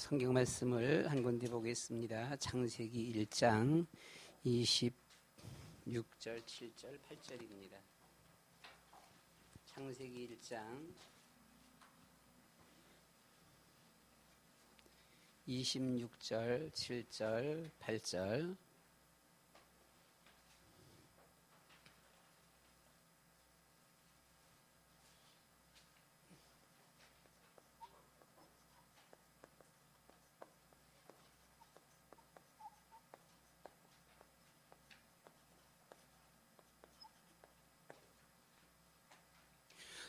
성경 말씀을 한 군데 보겠습니다. 창세기 1장 26절, 7절, 8절입니다. 창세기 1장 26절, 7절, 8절.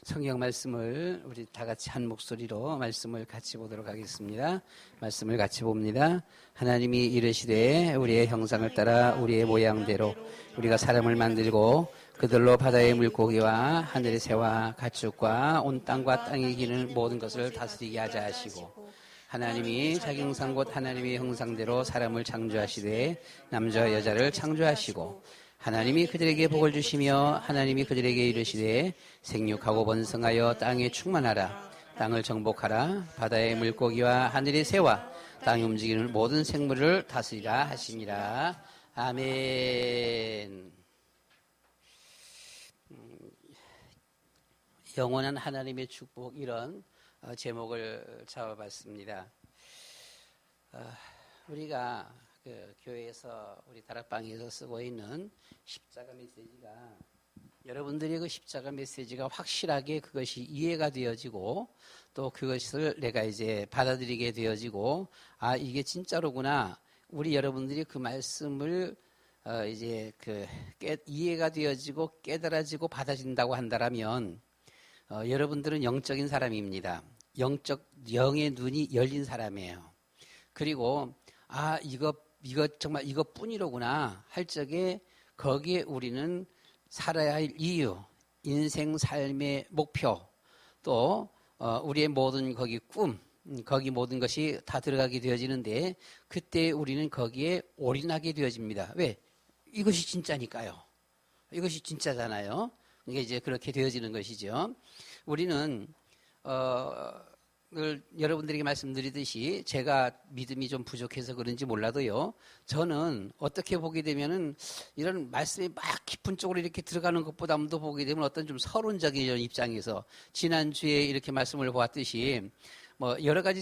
성경 말씀을 우리 다 같이 한 목소리로 말씀을 같이 보도록 하겠습니다. 말씀을 같이 봅니다. 하나님이 이르시되 우리의 형상을 따라 우리의 모양대로 우리가 사람을 만들고 그들로 바다의 물고기와 하늘의 새와 가축과 온 땅과 땅에 기는 모든 것을 다스리게 하자 하시고, 하나님이 자기 형상 곧 하나님의 형상대로 사람을 창조하시되 남자와 여자를 창조하시고, 하나님이 그들에게 복을 주시며 하나님이 그들에게 이르시되 생육하고 번성하여 땅에 충만하라. 땅을 정복하라. 바다의 물고기와 하늘의 새와 땅에 움직이는 모든 생물을 다스리라 하시니라. 아멘. 영원한 하나님의 축복, 이런 제목을 잡아봤습니다. 우리가 교회에서 우리 다락방에서 쓰고 있는 십자가 메시지가, 여러분들의 그 십자가 메시지가 확실하게 그것이 이해가 되어지고 또 그것을 내가 이제 받아들이게 되어지고, 아, 이게 진짜로구나. 우리 여러분들이 그 말씀을 이제 이해가 되어지고 깨달아지고 받아진다고 한다면 여러분들은 영적인 사람입니다. 영의 눈이 열린 사람이에요. 그리고 아, 이거 정말 이것뿐이로구나 할 적에 거기에 우리는 살아야 할 이유, 인생 삶의 목표, 또 우리의 모든 거기 꿈, 거기 모든 것이 다 들어가게 되어지는데, 그때 우리는 거기에 올인하게 되어집니다. 왜? 이것이 진짜니까요. 이것이 진짜잖아요. 이게 이제 그렇게 되어지는 것이죠. 우리는 여러분들에게 말씀드리듯이, 제가 믿음이 좀 부족해서 그런지 몰라도요, 저는 어떻게 보게 되면은 이런 말씀이 막 깊은 쪽으로 이렇게 들어가는 것보다도 보게 되면 어떤 좀 서론적인 이런 입장에서, 지난주에 이렇게 말씀을 보았듯이 여러 가지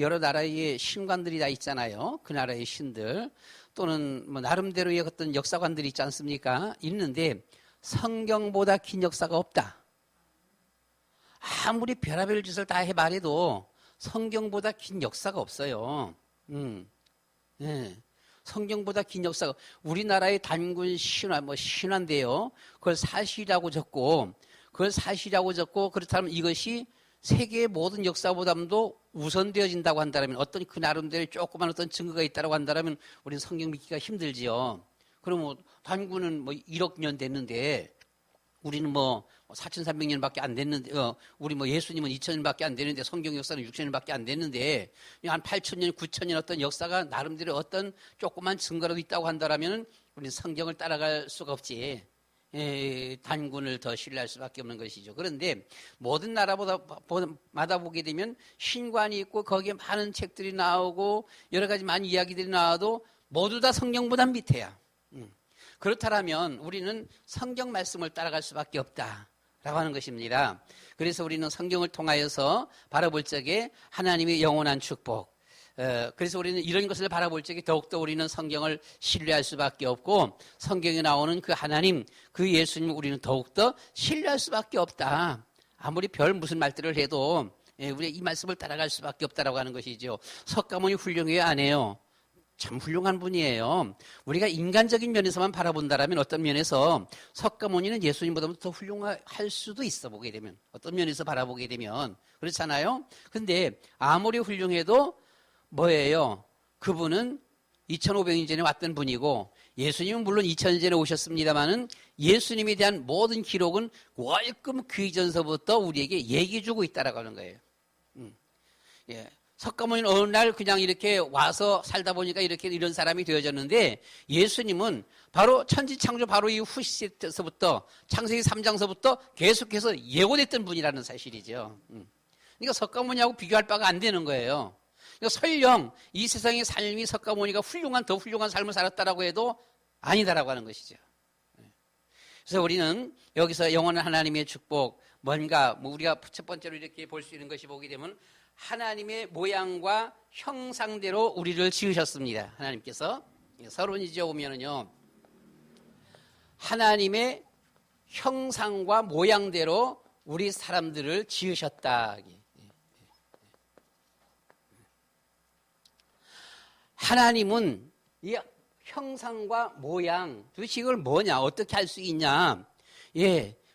여러 나라의 신관들이 다 있잖아요. 그 나라의 신들, 또는 나름대로의 어떤 역사관들이 있지 않습니까? 있는데 성경보다 긴 역사가 없다. 아무리 별의별 짓을 다 해 말해도 성경보다 긴 역사가 없어요. 네. 성경보다 긴 역사가, 우리나라의 단군 신화인데요. 그걸 사실이라고 적고, 그렇다면 이것이 세계의 모든 역사보다도 우선되어진다고 한다면, 어떤 그 나름대로 조그만 어떤 증거가 있다고 한다면 우리는 성경 믿기가 힘들지요. 그럼 단군은 1억 년 됐는데 우리는 4,300년밖에 안 됐는데, 우리 예수님은 2,000년밖에 안 되는데, 성경 역사는 6,000년밖에 안 됐는데, 한 8,000년, 9,000년 어떤 역사가 나름대로 어떤 조그만 증거라도 있다고 한다면 우리는 성경을 따라갈 수가 없지. 단군을 더 신뢰할 수밖에 없는 것이죠. 그런데 모든 나라마다 보게 되면 신관이 있고 거기에 많은 책들이 나오고 여러 가지 많은 이야기들이 나와도 모두 다 성경보다 밑에야. 그렇다면 우리는 성경 말씀을 따라갈 수밖에 없다라고 하는 것입니다. 그래서 우리는 성경을 통하여서 바라볼 적에 하나님의 영원한 축복, 그래서 우리는 이런 것을 바라볼 적에 더욱더 우리는 성경을 신뢰할 수밖에 없고, 성경에 나오는 그 하나님, 그 예수님을 우리는 더욱더 신뢰할 수밖에 없다. 아무리 별 무슨 말들을 해도 우리가 이 말씀을 따라갈 수밖에 없다라고 하는 것이죠. 석가모니 훌륭해요, 안 해요? 참 훌륭한 분이에요. 우리가 인간적인 면에서만 바라본다라면 어떤 면에서 석가모니는 예수님보다 더 훌륭할 수도 있어, 보게 되면. 어떤 면에서 바라보게 되면. 그렇잖아요? 근데 아무리 훌륭해도 뭐예요? 그분은 2500년 전에 왔던 분이고, 예수님은 물론 2000년 전에 오셨습니다만은 예수님에 대한 모든 기록은 월금 그 이전서부터 우리에게 얘기해 주고 있다라고 하는 거예요. 예. 석가모니는 어느 날 그냥 이렇게 와서 살다 보니까 이런 사람이 되어졌는데, 예수님은 바로 천지창조 바로 이후 시대서부터, 창세기 3장서부터 계속해서 예고됐던 분이라는 사실이죠. 그러니까 석가모니하고 비교할 바가 안 되는 거예요. 그러니까 설령 이 세상의 삶이 석가모니가 더 훌륭한 삶을 살았다라고 해도 아니다라고 하는 것이죠. 그래서 우리는 여기서 영원한 하나님의 축복, 뭔가 우리가 첫 번째로 이렇게 볼 수 있는 것이 보게 되면 하나님의 모양과 형상대로 우리를 지으셨습니다. 하나님께서 서론이지어 보면은요, 하나님의 형상과 모양대로 우리 사람들을 지으셨다. 하나님은 이 형상과 모양, 도대체 이걸 뭐냐, 어떻게 할 수 있냐?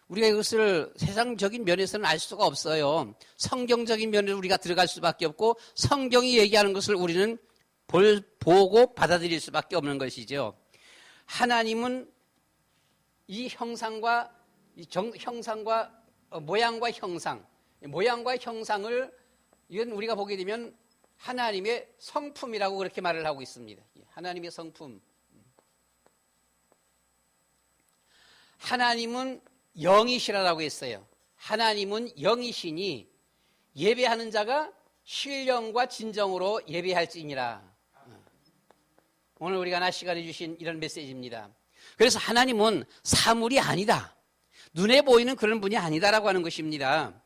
우리가 이것을 세상적인 면에서는 알 수가 없어요. 성경적인 면으로 우리가 들어갈 수밖에 없고, 성경이 얘기하는 것을 우리는 보고 받아들일 수밖에 없는 것이죠. 하나님은 이 형상과 모양과 형상을 이건 우리가 보게 되면 하나님의 성품이라고 그렇게 말을 하고 있습니다. 하나님의 성품. 하나님은 영이시라고 했어요. 하나님은 영이시니 예배하는 자가 신령과 진정으로 예배할지니라. 오늘 우리가 낮 시간에 주신 이런 메시지입니다. 그래서 하나님은 사물이 아니다. 눈에 보이는 그런 분이 아니다라고 하는 것입니다.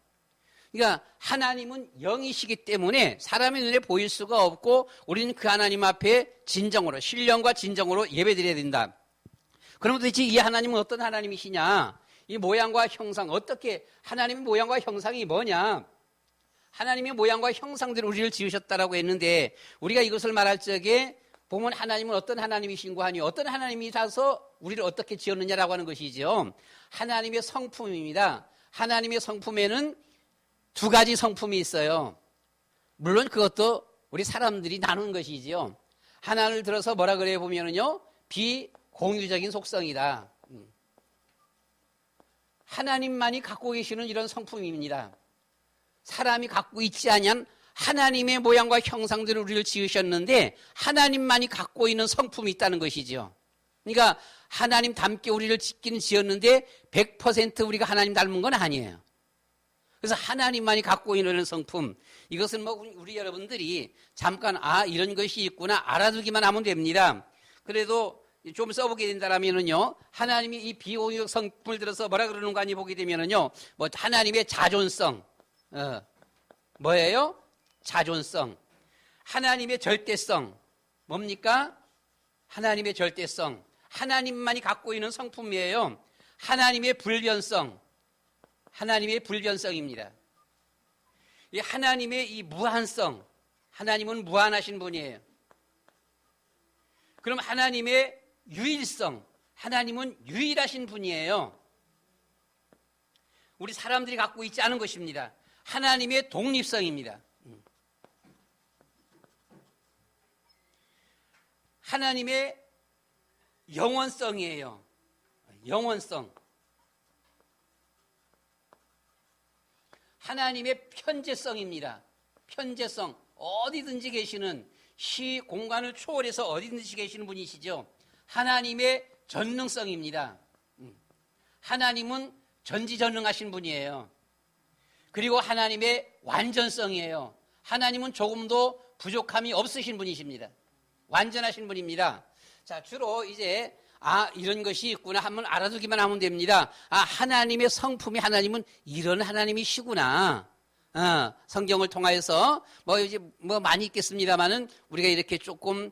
그러니까 하나님은 영이시기 때문에 사람의 눈에 보일 수가 없고 우리는 그 하나님 앞에 진정으로, 신령과 진정으로 예배드려야 된다. 그럼 도대체 이 하나님은 어떤 하나님이시냐? 이 모양과 형상, 어떻게 하나님의 모양과 형상이 뭐냐? 하나님의 모양과 형상대로 우리를 지으셨다라고 했는데 우리가 이것을 말할 적에 보면 하나님은 어떤 하나님이신고 하니 어떤 하나님이라서 우리를 어떻게 지었느냐라고 하는 것이죠. 하나님의 성품입니다. 하나님의 성품에는 두 가지 성품이 있어요. 물론 그것도 우리 사람들이 나눈 것이지요. 하나를 들어서 뭐라 그래 보면은요, 비공유적인 속성이다. 하나님만이 갖고 계시는 이런 성품입니다. 사람이 갖고 있지 않은 하나님의 모양과 형상대로 우리를 지으셨는데 하나님만이 갖고 있는 성품이 있다는 것이죠. 그러니까 하나님 닮게 우리를 짓기는 지었는데 100% 우리가 하나님 닮은 건 아니에요. 그래서 하나님만이 갖고 있는 성품, 이것은 우리 여러분들이 잠깐 이런 것이 있구나 알아두기만 하면 됩니다. 그래도 좀 써보게 된다면은요, 하나님이 이 비공유적 성품을 들어서 뭐라 그러는 거 아니 보게 되면은요, 하나님의 자존성, 뭐예요? 자존성. 하나님의 절대성, 뭡니까? 하나님의 절대성. 하나님만이 갖고 있는 성품이에요. 하나님의 불변성, 하나님의 불변성입니다. 이 하나님의 이 무한성, 하나님은 무한하신 분이에요. 그럼 하나님의 유일성, 하나님은 유일하신 분이에요. 우리 사람들이 갖고 있지 않은 것입니다. 하나님의 독립성입니다. 하나님의 영원성이에요. 영원성. 하나님의 편재성입니다. 편재성. 어디든지 계시는, 시 공간을 초월해서 어디든지 계시는 분이시죠. 하나님의 전능성입니다. 하나님은 전지전능하신 분이에요. 그리고 하나님의 완전성이에요. 하나님은 조금도 부족함이 없으신 분이십니다. 완전하신 분입니다. 자, 주로 이제 이런 것이 있구나 한번 알아두기만 하면 됩니다. 하나님의 성품이, 하나님은 이런 하나님이시구나. 성경을 통하여서 이제 많이 있겠습니다만은 우리가 이렇게 조금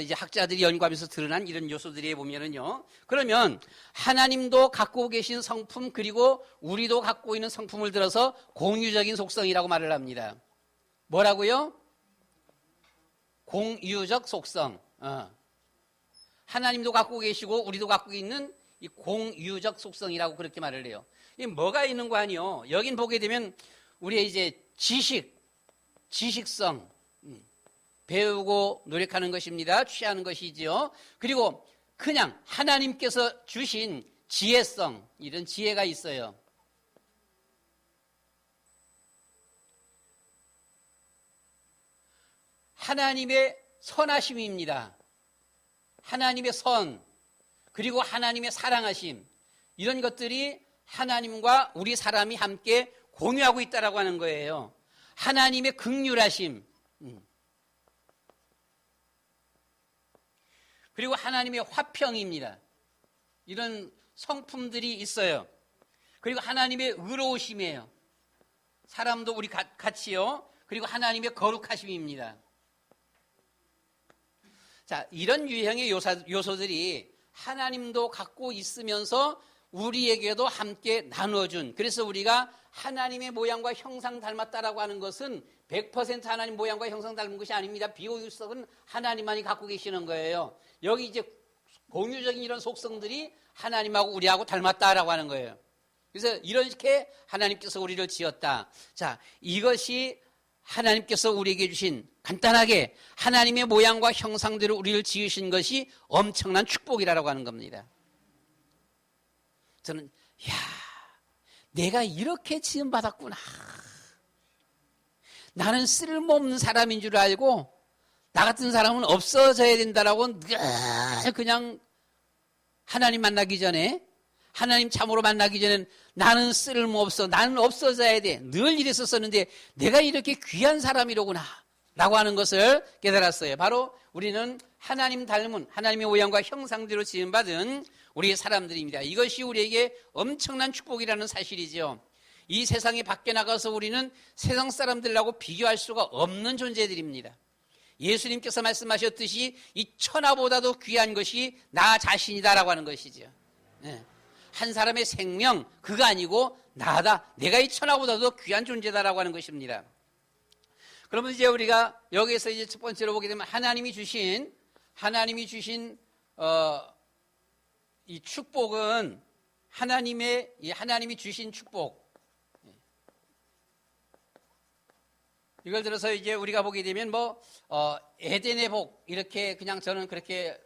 이제 학자들이 연구하면서 드러난 이런 요소들이 보면은요. 그러면 하나님도 갖고 계신 성품, 그리고 우리도 갖고 있는 성품을 들어서 공유적인 속성이라고 말을 합니다. 뭐라고요? 공유적 속성. 하나님도 갖고 계시고 우리도 갖고 있는 이 공유적 속성이라고 그렇게 말을 해요. 이게 뭐가 있는 거 아니요? 여긴 보게 되면 우리의 이제 지식성, 배우고 노력하는 것입니다. 취하는 것이지요. 그리고 그냥 하나님께서 주신 지혜성, 이런 지혜가 있어요. 하나님의 선하심입니다. 하나님의 선, 그리고 하나님의 사랑하심, 이런 것들이 하나님과 우리 사람이 함께 공유하고 있다라고 하는 거예요. 하나님의 긍휼하심, 그리고 하나님의 화평입니다. 이런 성품들이 있어요. 그리고 하나님의 의로우심이에요. 사람도 우리 같이요. 그리고 하나님의 거룩하심입니다. 자, 이런 유형의 요소들이 하나님도 갖고 있으면서 우리에게도 함께 나눠준, 그래서 우리가 하나님의 모양과 형상 닮았다라고 하는 것은 100% 하나님 모양과 형상 닮은 것이 아닙니다. 비호유석은 하나님만이 갖고 계시는 거예요. 여기 이제 공유적인 이런 속성들이 하나님하고 우리하고 닮았다라고 하는 거예요. 그래서 이렇게 하나님께서 우리를 지었다. 자, 이것이 하나님께서 우리에게 주신, 간단하게 하나님의 모양과 형상대로 우리를 지으신 것이 엄청난 축복이라고 하는 겁니다. 저는 내가 이렇게 지음받았구나. 나는 쓸모없는 사람인 줄 알고 나 같은 사람은 없어져야 된다라고 늘 그냥 하나님 만나기 전에, 하나님 참으로 만나기 전엔 나는 쓸모없어, 나는 없어져야 돼, 늘 이랬었었는데 내가 이렇게 귀한 사람이로구나 라고 하는 것을 깨달았어요. 바로 우리는 하나님 닮은, 하나님의 모양과 형상대로 지음받은 우리 사람들입니다. 이것이 우리에게 엄청난 축복이라는 사실이죠. 이 세상에 밖에 나가서 우리는 세상 사람들하고 비교할 수가 없는 존재들입니다. 예수님께서 말씀하셨듯이 이 천하보다도 귀한 것이 나 자신이다라고 하는 것이죠. 한 사람의 생명, 그가 아니고 나다. 내가 이 천하보다도 귀한 존재다라고 하는 것입니다. 그러면 이제 우리가 여기에서 이제 첫 번째로 보게 되면 하나님이 주신 이 축복은 하나님이 주신 축복. 이걸 들어서 이제 우리가 보게 되면 에덴의 복, 이렇게 그냥 저는 그렇게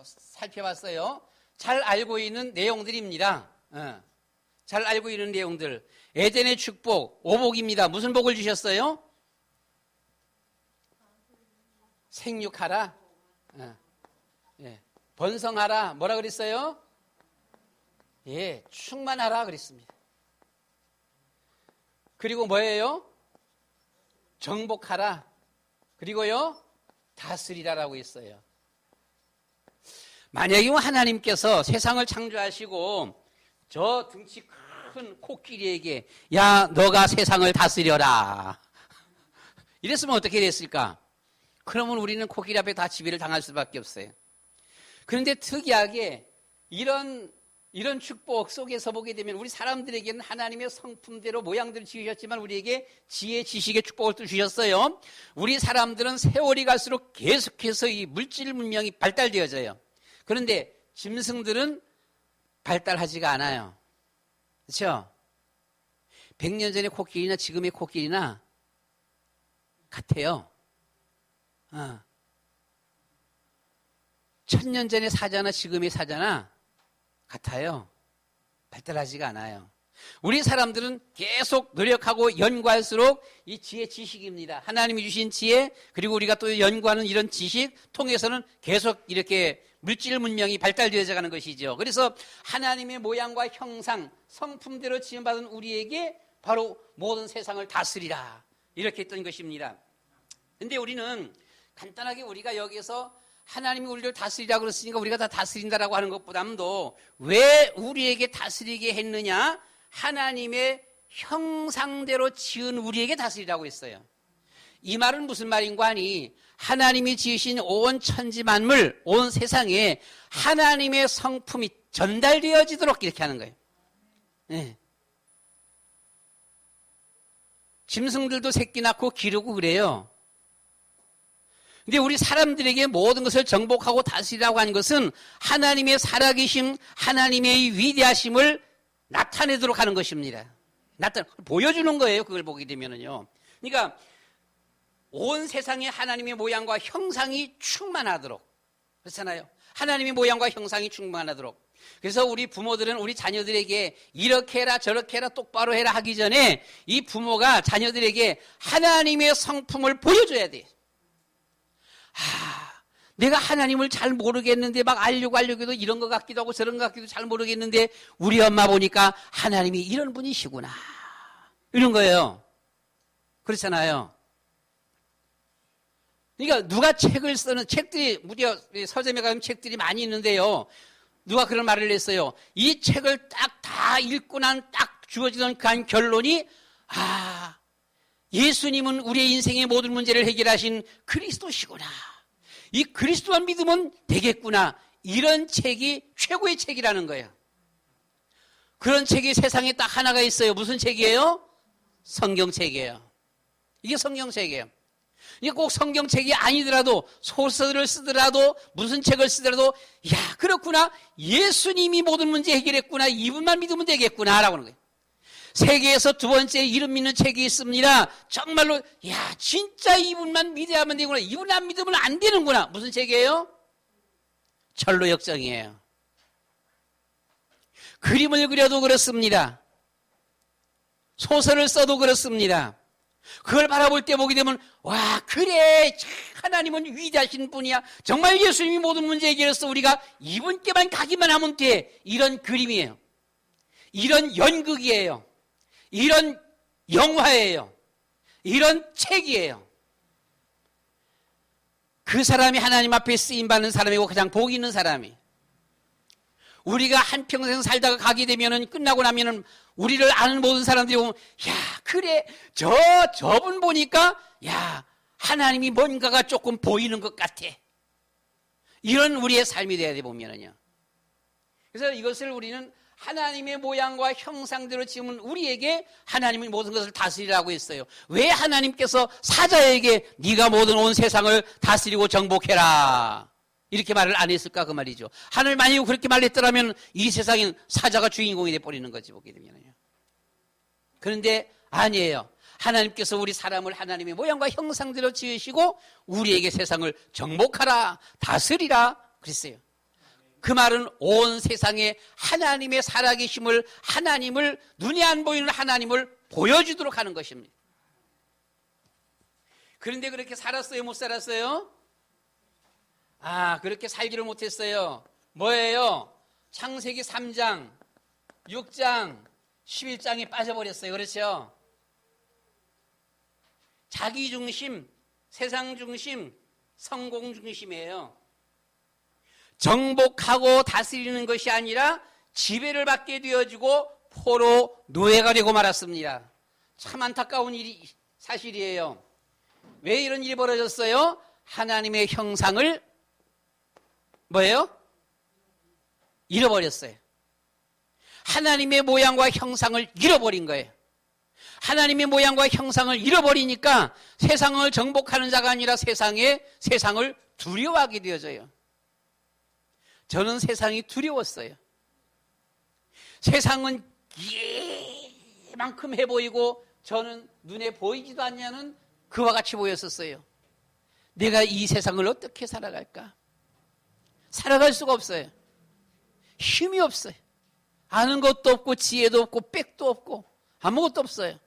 살펴봤어요. 잘 알고 있는 내용들입니다. 잘 알고 있는 내용들. 에덴의 축복, 오복입니다. 무슨 복을 주셨어요? 생육하라. 번성하라. 뭐라 그랬어요? 충만하라 그랬습니다. 그리고 뭐예요? 정복하라. 그리고요, 다스리라라고 했어요. 만약에 하나님께서 세상을 창조하시고 저 등치 큰 코끼리에게 야, 너가 세상을 다스려라 이랬으면 어떻게 됐을까? 그러면 우리는 코끼리 앞에 다 지배를 당할 수밖에 없어요. 그런데 특이하게 이런 축복 속에서 보게 되면 우리 사람들에게는 하나님의 성품대로 모양들을 지으셨지만 우리에게 지혜, 지식의 축복을 또 주셨어요. 우리 사람들은 세월이 갈수록 계속해서 이 물질 문명이 발달되어져요. 그런데 짐승들은 발달하지가 않아요. 그렇죠? 100년 전의 코끼리나 지금의 코끼리나 같아요. 1000년 전의 사자나 지금의 사자나 같아요. 발달하지가 않아요. 우리 사람들은 계속 노력하고 연구할수록 이 지혜, 지식입니다. 하나님이 주신 지혜, 그리고 우리가 또 연구하는 이런 지식 통해서는 계속 이렇게 물질 문명이 발달되어져 가는 것이죠. 그래서 하나님의 모양과 형상, 성품대로 지음받은 우리에게 바로 모든 세상을 다스리라 이렇게 했던 것입니다. 그런데 우리는 간단하게 우리가 여기서 하나님이 우리를 다스리라고 그랬으니까 우리가 다 다스린다라고 하는 것보다도 왜 우리에게 다스리게 했느냐? 하나님의 형상대로 지은 우리에게 다스리라고 했어요. 이 말은 무슨 말인고 하니 하나님이 지으신 온 천지 만물, 온 세상에 하나님의 성품이 전달되어지도록 이렇게 하는 거예요. 네. 짐승들도 새끼 낳고 기르고 그래요. 근데 우리 사람들에게 모든 것을 정복하고 다스리라고 하는 것은 하나님의 살아계심, 하나님의 위대하심을 나타내도록 하는 것입니다. 보여주는 거예요. 그걸 보게 되면은요. 그러니까 온 세상에 하나님의 모양과 형상이 충만하도록, 그렇잖아요. 하나님의 모양과 형상이 충만하도록. 그래서 우리 부모들은 우리 자녀들에게 이렇게 해라 저렇게 해라 똑바로 해라 하기 전에 이 부모가 자녀들에게 하나님의 성품을 보여줘야 돼. 내가 하나님을 잘 모르겠는데 막 알려고 해도 이런 것 같기도 하고 저런 것 같기도 잘 모르겠는데 우리 엄마 보니까 하나님이 이런 분이시구나 이런 거예요. 그렇잖아요. 그러니까 누가 책을 쓰는 책들이 무려 서점에 가면 책들이 많이 있는데요. 누가 그런 말을 했어요. 이 책을 딱 다 읽고 난 딱 주어지는 그 한 결론이 예수님은 우리의 인생의 모든 문제를 해결하신 그리스도시구나. 이 그리스도만 믿으면 되겠구나. 이런 책이 최고의 책이라는 거예요. 그런 책이 세상에 딱 하나가 있어요. 무슨 책이에요? 성경책이에요. 이게 성경책이에요. 이게 꼭 성경책이 아니더라도 소설을 쓰더라도 무슨 책을 쓰더라도 그렇구나. 예수님이 모든 문제 해결했구나. 이분만 믿으면 되겠구나 라고 하는 거예요. 세계에서 두 번째 이름 믿는 책이 있습니다. 정말로 진짜 이분만 믿어야만 되구나. 이분 안 믿으면 안 되는구나. 무슨 책이에요? 철로역정이에요. 그림을 그려도 그렇습니다. 소설을 써도 그렇습니다. 그걸 바라볼 때 보게 되면 그래 하나님은 위대하신 분이야. 정말 예수님이 모든 문제 해결해서 우리가 이분께만 가기만 하면 돼. 이런 그림이에요. 이런 연극이에요. 이런 영화예요. 이런 책이에요. 그 사람이 하나님 앞에 쓰임받는 사람이고 가장 복 있는 사람이. 우리가 한평생 살다가 가게 되면은 끝나고 나면은 우리를 아는 모든 사람들이 보면 그래 저분 보니까 하나님이 뭔가가 조금 보이는 것 같아. 이런 우리의 삶이 돼야 돼 보면은요. 그래서 이것을 우리는 하나님의 모양과 형상대로 지으면 우리에게 하나님이 모든 것을 다스리라고 했어요. 왜 하나님께서 사자에게 네가 모든 온 세상을 다스리고 정복해라 이렇게 말을 안 했을까 그 말이죠. 하늘 만약 그렇게 말했더라면 이 세상엔 사자가 주인공이 돼버리는 거지 보게 되면요. 그런데 아니에요. 하나님께서 우리 사람을 하나님의 모양과 형상대로 지으시고 우리에게 세상을 정복하라 다스리라 그랬어요. 그 말은 온 세상에 하나님의 살아계심을 하나님을 눈에 안 보이는 하나님을 보여주도록 하는 것입니다. 그런데 그렇게 살았어요? 못 살았어요? 그렇게 살지를 못했어요. 뭐예요? 창세기 3장, 6장, 11장에 빠져버렸어요. 그렇죠? 자기 중심, 세상 중심, 성공 중심이에요. 정복하고 다스리는 것이 아니라 지배를 받게 되어지고 포로 노예가 되고 말았습니다. 참 안타까운 사실이에요. 왜 이런 일이 벌어졌어요? 하나님의 형상을 뭐예요? 잃어버렸어요. 하나님의 모양과 형상을 잃어버린 거예요. 하나님의 모양과 형상을 잃어버리니까 세상을 정복하는 자가 아니라 세상을 두려워하게 되어져요. 저는 세상이 두려웠어요. 세상은 이만큼 해 보이고 저는 눈에 보이지도 않냐는 그와 같이 보였었어요. 내가 이 세상을 어떻게 살아갈까? 살아갈 수가 없어요. 힘이 없어요. 아는 것도 없고 지혜도 없고 빽도 없고 아무것도 없어요.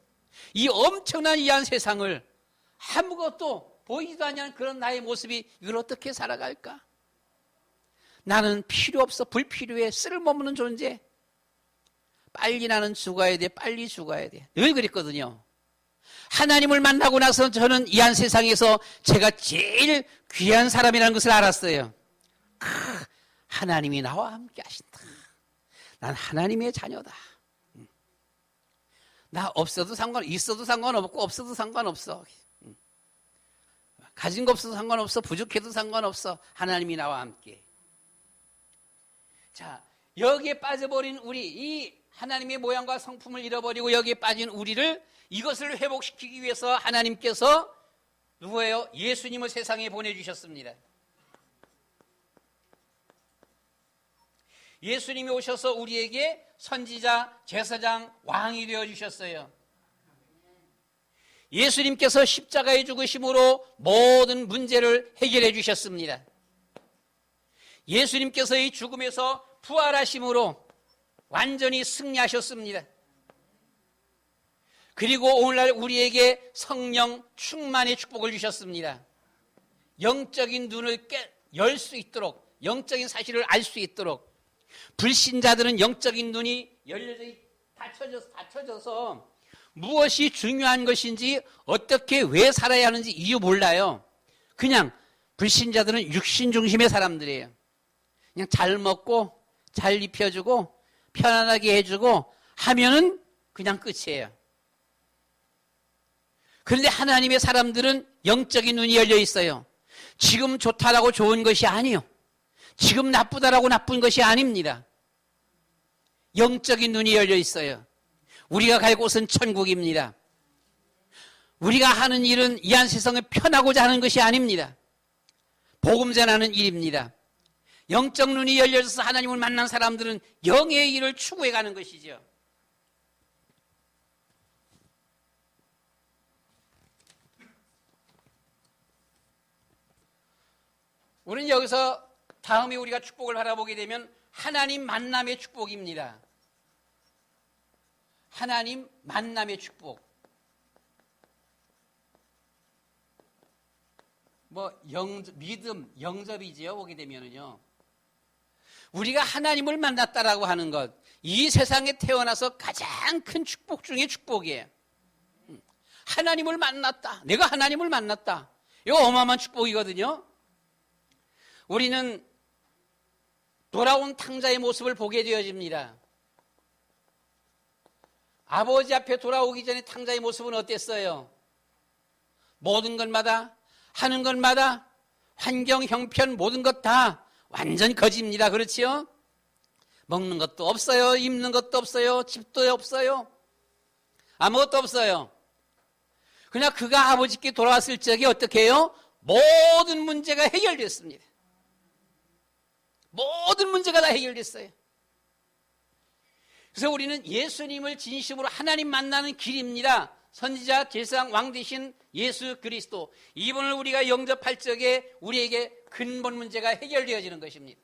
이 엄청난 이한 세상을 아무것도 보이지도 않냐는 그런 나의 모습이 이걸 어떻게 살아갈까? 나는 필요 없어. 불필요해. 쓸모없는 존재. 빨리 나는 죽어야 돼. 빨리 죽어야 돼. 늘 그랬거든요. 하나님을 만나고 나서 저는 이 한 세상에서 제가 제일 귀한 사람이라는 것을 알았어요. 하나님이 나와 함께 하신다. 난 하나님의 자녀다. 나 없어도 있어도 상관없고 없어도 상관없어. 가진 거 없어도 상관없어. 부족해도 상관없어. 하나님이 나와 함께. 자, 여기에 빠져버린 우리, 이 하나님의 모양과 성품을 잃어버리고 여기에 빠진 우리를 이것을 회복시키기 위해서 하나님께서 누구예요? 예수님을 세상에 보내주셨습니다. 예수님이 오셔서 우리에게 선지자, 제사장, 왕이 되어주셨어요. 예수님께서 십자가에 죽으심으로 모든 문제를 해결해 주셨습니다. 예수님께서 이 죽음에서 부활하심으로 완전히 승리하셨습니다. 그리고 오늘날 우리에게 성령 충만의 축복을 주셨습니다. 영적인 눈을 열 수 있도록, 영적인 사실을 알 수 있도록, 불신자들은 영적인 눈이 열려져 닫혀져서 무엇이 중요한 것인지, 어떻게 왜 살아야 하는지 이유 몰라요. 그냥 불신자들은 육신 중심의 사람들이에요. 그냥 잘 먹고 잘 입혀주고 편안하게 해주고 하면은 그냥 끝이에요. 그런데 하나님의 사람들은 영적인 눈이 열려 있어요. 지금 좋다라고 좋은 것이 아니요. 지금 나쁘다라고 나쁜 것이 아닙니다. 영적인 눈이 열려 있어요. 우리가 갈 곳은 천국입니다. 우리가 하는 일은 이 한 세상을 편하고자 하는 것이 아닙니다. 복음 전하는 일입니다. 영적 눈이 열려져서 하나님을 만난 사람들은 영의 일을 추구해 가는 것이죠. 우리는 여기서 다음에 우리가 축복을 바라보게 되면 하나님 만남의 축복입니다. 하나님 만남의 축복. 믿음, 영접이지요. 보게 되면은요. 우리가 하나님을 만났다라고 하는 것, 이 세상에 태어나서 가장 큰 축복 중에 축복이에요. 하나님을 만났다. 내가 하나님을 만났다. 이거 어마어마한 축복이거든요. 우리는 돌아온 탕자의 모습을 보게 되어집니다. 아버지 앞에 돌아오기 전에 탕자의 모습은 어땠어요? 모든 것마다, 하는 것마다, 환경, 형편, 모든 것 다 완전 거지입니다. 그렇지요? 먹는 것도 없어요. 입는 것도 없어요. 집도 없어요. 아무것도 없어요. 그냥 그가 아버지께 돌아왔을 적에 어떻게 해요? 모든 문제가 해결됐습니다. 모든 문제가 다 해결됐어요. 그래서 우리는 예수님을 진심으로 하나님 만나는 길입니다. 선지자, 제사장, 왕 되신 예수 그리스도, 이분을 우리가 영접할 적에 우리에게 근본 문제가 해결되어지는 것입니다.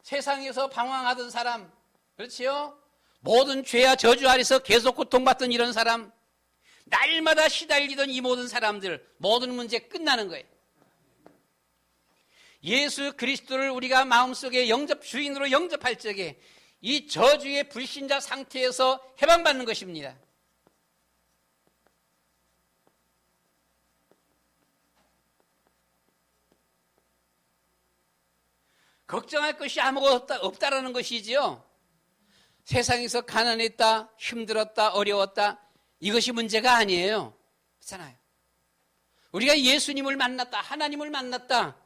세상에서 방황하던 사람, 그렇지요? 모든 죄와 저주 아래서 계속 고통받던 이런 사람, 날마다 시달리던 이 모든 사람들, 모든 문제 끝나는 거예요. 예수 그리스도를 우리가 마음속에 주인으로 영접할 적에 이 저주의 불신자 상태에서 해방받는 것입니다. 걱정할 것이 아무것도 없다라는 것이지요. 세상에서 가난했다, 힘들었다, 어려웠다, 이것이 문제가 아니에요. 그렇잖아요. 우리가 예수님을 만났다, 하나님을 만났다,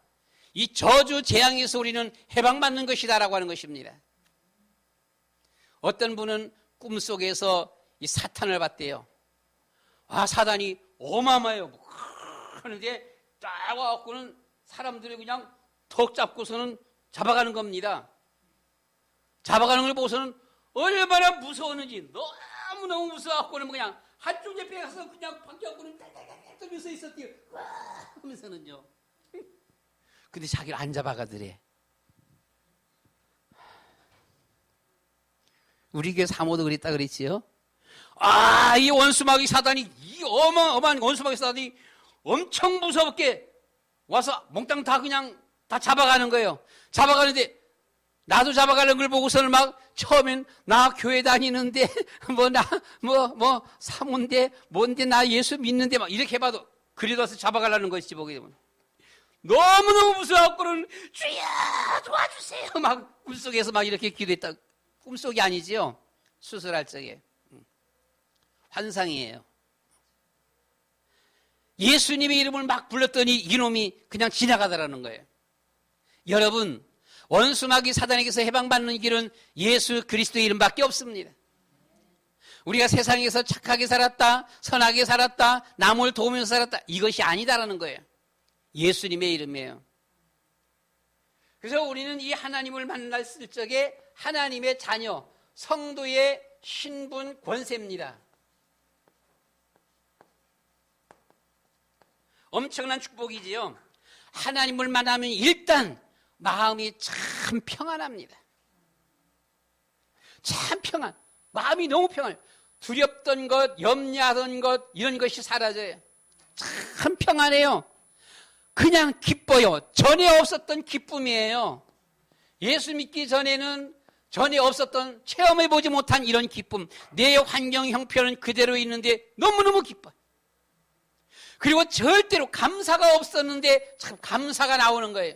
이 저주 재앙에서 우리는 해방받는 것이다라고 하는 것입니다. 어떤 분은 꿈속에서 이 사탄을 봤대요. 사단이 어마어마해요. 그런데 딱 와갖고는 사람들이 그냥 턱 잡고서는 잡아가는 겁니다. 잡아가는 걸 보고서는 얼마나 무서웠는지, 너무너무 무서워갖고는 그냥 한쪽 옆에 가서 그냥 밖에갖고는 달달달 떨면서 있었대요. 와 하면서는요. 근데 자기를 안 잡아가더래. 우리 교회 사모도 그랬다 그랬지요? 이 원수마귀 사단이, 이 어마어마한 원수마귀 사단이 엄청 무섭게 와서 몽땅 다 그냥 다 잡아가는 거예요. 잡아가는데 나도 잡아가는 걸 보고서는 막 처음엔 나 교회 다니는데 사모인데 뭔데 나 예수 믿는데 막 이렇게 해봐도 그래도 와서 잡아가려는 것이지 보게 되면 너무너무 무서워갖고는 주여 도와주세요 막 꿈속에서 막 이렇게 기도했다. 꿈속이 아니지요. 수술할 적에 환상이에요. 예수님의 이름을 막 불렀더니 이놈이 그냥 지나가더라는 거예요. 여러분, 원수마귀 사단에게서 해방받는 길은 예수 그리스도의 이름밖에 없습니다. 우리가 세상에서 착하게 살았다, 선하게 살았다, 남을 도우면서 살았다, 이것이 아니다라는 거예요. 예수님의 이름이에요. 그래서 우리는 이 하나님을 만났을 적에 하나님의 자녀, 성도의 신분 권세입니다. 엄청난 축복이지요. 하나님을 만나면 일단 마음이 참 평안합니다. 참 평안. 마음이 너무 평안해요. 두렵던 것, 염려하던 것, 이런 것이 사라져요. 참 평안해요. 그냥 기뻐요. 전에 없었던 기쁨이에요. 예수 믿기 전에는 전에 없었던, 체험해보지 못한 이런 기쁨. 내 환경 형편은 그대로 있는데 너무너무 기뻐요. 그리고 절대로 감사가 없었는데 참 감사가 나오는 거예요.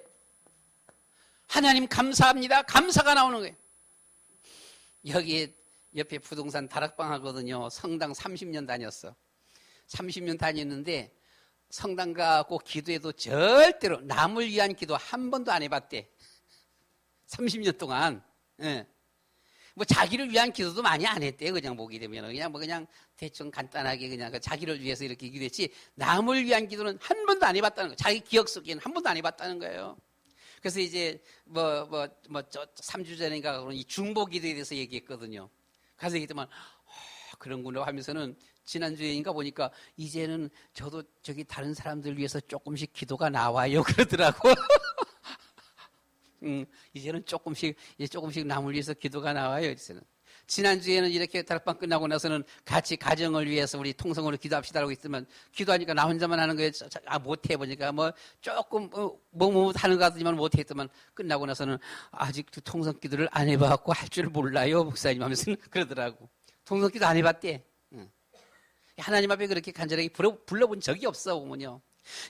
하나님 감사합니다. 감사가 나오는 거예요. 여기 옆에 부동산 다락방 하거든요. 성당 30년 다녔어. 30년 다녔는데 성당 가고 기도해도 절대로 남을 위한 기도 한 번도 안 해봤대. 30년 동안. 예. 뭐 자기를 위한 기도도 많이 안 했대. 그냥 보게 되면 그냥 대충 간단하게 그냥 자기를 위해서 이렇게 기도했지 남을 위한 기도는 한 번도 안 해봤다는 거예요. 자기 기억 속에는 한 번도 안 해봤다는 거예요. 그래서 이제 3주 전인가 그런 이 중보 기도에 대해서 얘기했거든요. 가서 얘기했더만 그런구나 하면서는 지난주에인가 보니까 이제는 저도 저기 다른 사람들 위해서 조금씩 기도가 나와요 그러더라고. 이제는 조금씩 남을 위해서 기도가 나와요. 이제는. 지난주에는 이렇게 다락방 끝나고 나서는 같이 가정을 위해서 우리 통성으로 기도합시다라고 했으면 기도하니까 나 혼자만 하는 거예요. 못해 보니까 조금 하는 것 같지만 못했더만 끝나고 나서는 아직 통성 기도를 안 해봐갖고 할 줄 몰라요 목사님 하면서 그러더라고. 통성 기도 안 해봤대. 하나님 앞에 그렇게 간절하게 불러본 적이 없어 보면요.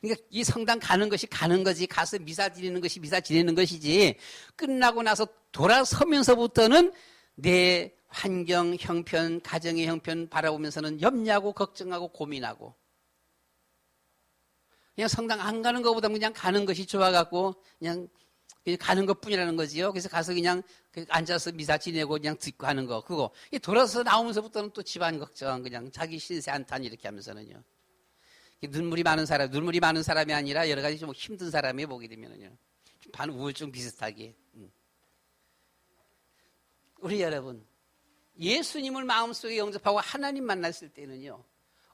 그러니까 이 성당 가는 것이 가는 거지, 가서 미사 지내는 것이 미사 지내는 것이지, 끝나고 나서 돌아서면서부터는 내 환경, 형편, 가정의 형편 바라보면서는 염려하고 걱정하고 고민하고, 그냥 성당 안 가는 것보다 그냥 가는 것이 좋아갖고 그냥 가는 것 뿐이라는 거지요. 그래서 가서 그냥 앉아서 미사 지내고 그냥 듣고 하는 거, 그거. 돌아서 나오면서부터는 또 집안 걱정, 그냥 자기 신세 한탄 이렇게 하면서는요. 눈물이 많은 사람이 아니라 여러 가지 좀 힘든 사람이 보게 되면은요. 반 우울증 비슷하게. 우리 여러분, 예수님을 마음속에 영접하고 하나님 만났을 때는요.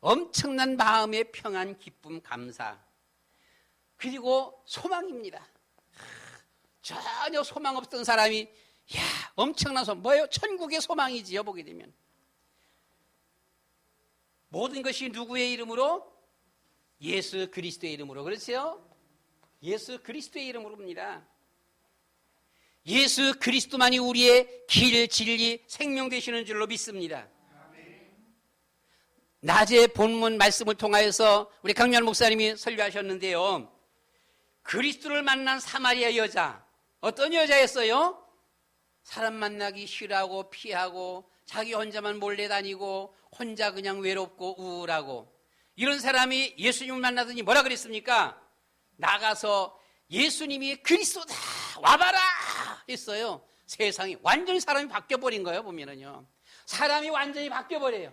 엄청난 마음의 평안, 기쁨, 감사. 그리고 소망입니다. 전혀 소망 없던 사람이 엄청난 소망. 뭐예요? 천국의 소망이지요. 보게 되면. 모든 것이 누구의 이름으로? 예수 그리스도의 이름으로. 그렇죠? 예수 그리스도의 이름으로입니다. 예수 그리스도만이 우리의 길, 진리, 생명 되시는 줄로 믿습니다. 낮에 본문 말씀을 통하여서 우리 강요한 목사님이 설교하셨는데요. 그리스도를 만난 사마리아 여자, 어떤 여자였어요? 사람 만나기 싫어하고 피하고 자기 혼자만 몰래 다니고 혼자 그냥 외롭고 우울하고, 이런 사람이 예수님을 만나더니 뭐라 그랬습니까? 나가서 예수님이 그리스도다 와봐라 했어요. 세상이 완전히 사람이 바뀌어버린 거예요. 보면은요, 사람이 완전히 바뀌어버려요.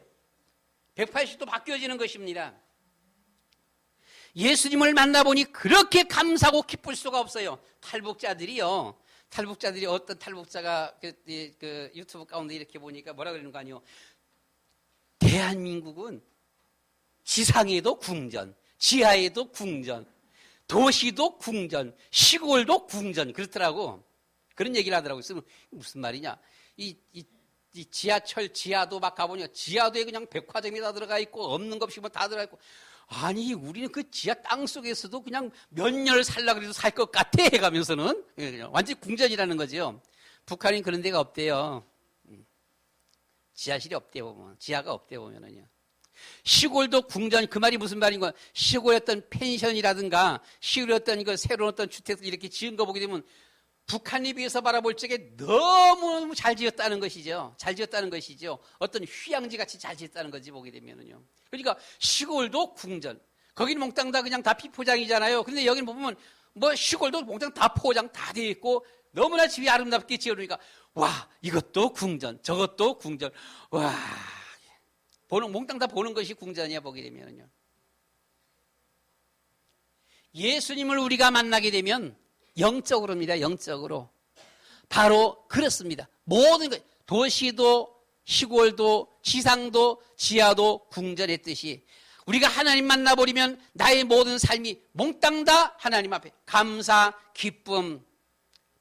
180도 바뀌어지는 것입니다. 예수님을 만나보니 그렇게 감사하고 기쁠 수가 없어요. 탈북자들이 어떤 탈북자가 그 유튜브 가운데 이렇게 보니까 뭐라 그러는 거 아니에요? 대한민국은 지상에도 궁전, 지하에도 궁전, 도시도 궁전, 시골도 궁전, 그렇더라고. 그런 얘기를 하더라고요. 무슨 말이냐? 이 지하철 지하도 막 가보니까 지하도에 그냥 백화점이 다 들어가 있고 없는 것 없이 뭐 다 들어가 있고, 아니 우리는 그 지하 땅 속에서도 그냥 몇 년을 살려고 해도 살 것 같아 해가면서는 완전히 궁전이라는 거죠. 북한인 그런 데가 없대요. 지하실이 없대요. 보면. 지하가 없대요. 보면은요. 시골도 궁전, 그 말이 무슨 말인 거야? 시골의 어떤 펜션이라든가 시골의 어떤 새로운 어떤 주택들 이렇게 지은 거 보게 되면 북한에 비해서 바라볼 적에 너무 잘 지었다는 것이죠. 잘 지었다는 것이죠. 어떤 휴양지 같이 잘 지었다는 거지 보게 되면은요. 그러니까 시골도 궁전. 거기는 몽땅 다 그냥 다 피포장이잖아요. 근데 여기는 보면 뭐 시골도 몽땅 다 포장 다 되어 있고 너무나 집이 아름답게 지어놓으니까 와, 이것도 궁전, 저것도 궁전. 와. 몽땅 다 보는 것이 궁전이야 보게 되면요. 예수님을 우리가 만나게 되면 영적으로입니다. 영적으로. 바로 그렇습니다. 모든 것, 도시도 시골도 지상도 지하도 궁전했듯이 우리가 하나님 만나버리면 나의 모든 삶이 몽땅 다 하나님 앞에 감사, 기쁨,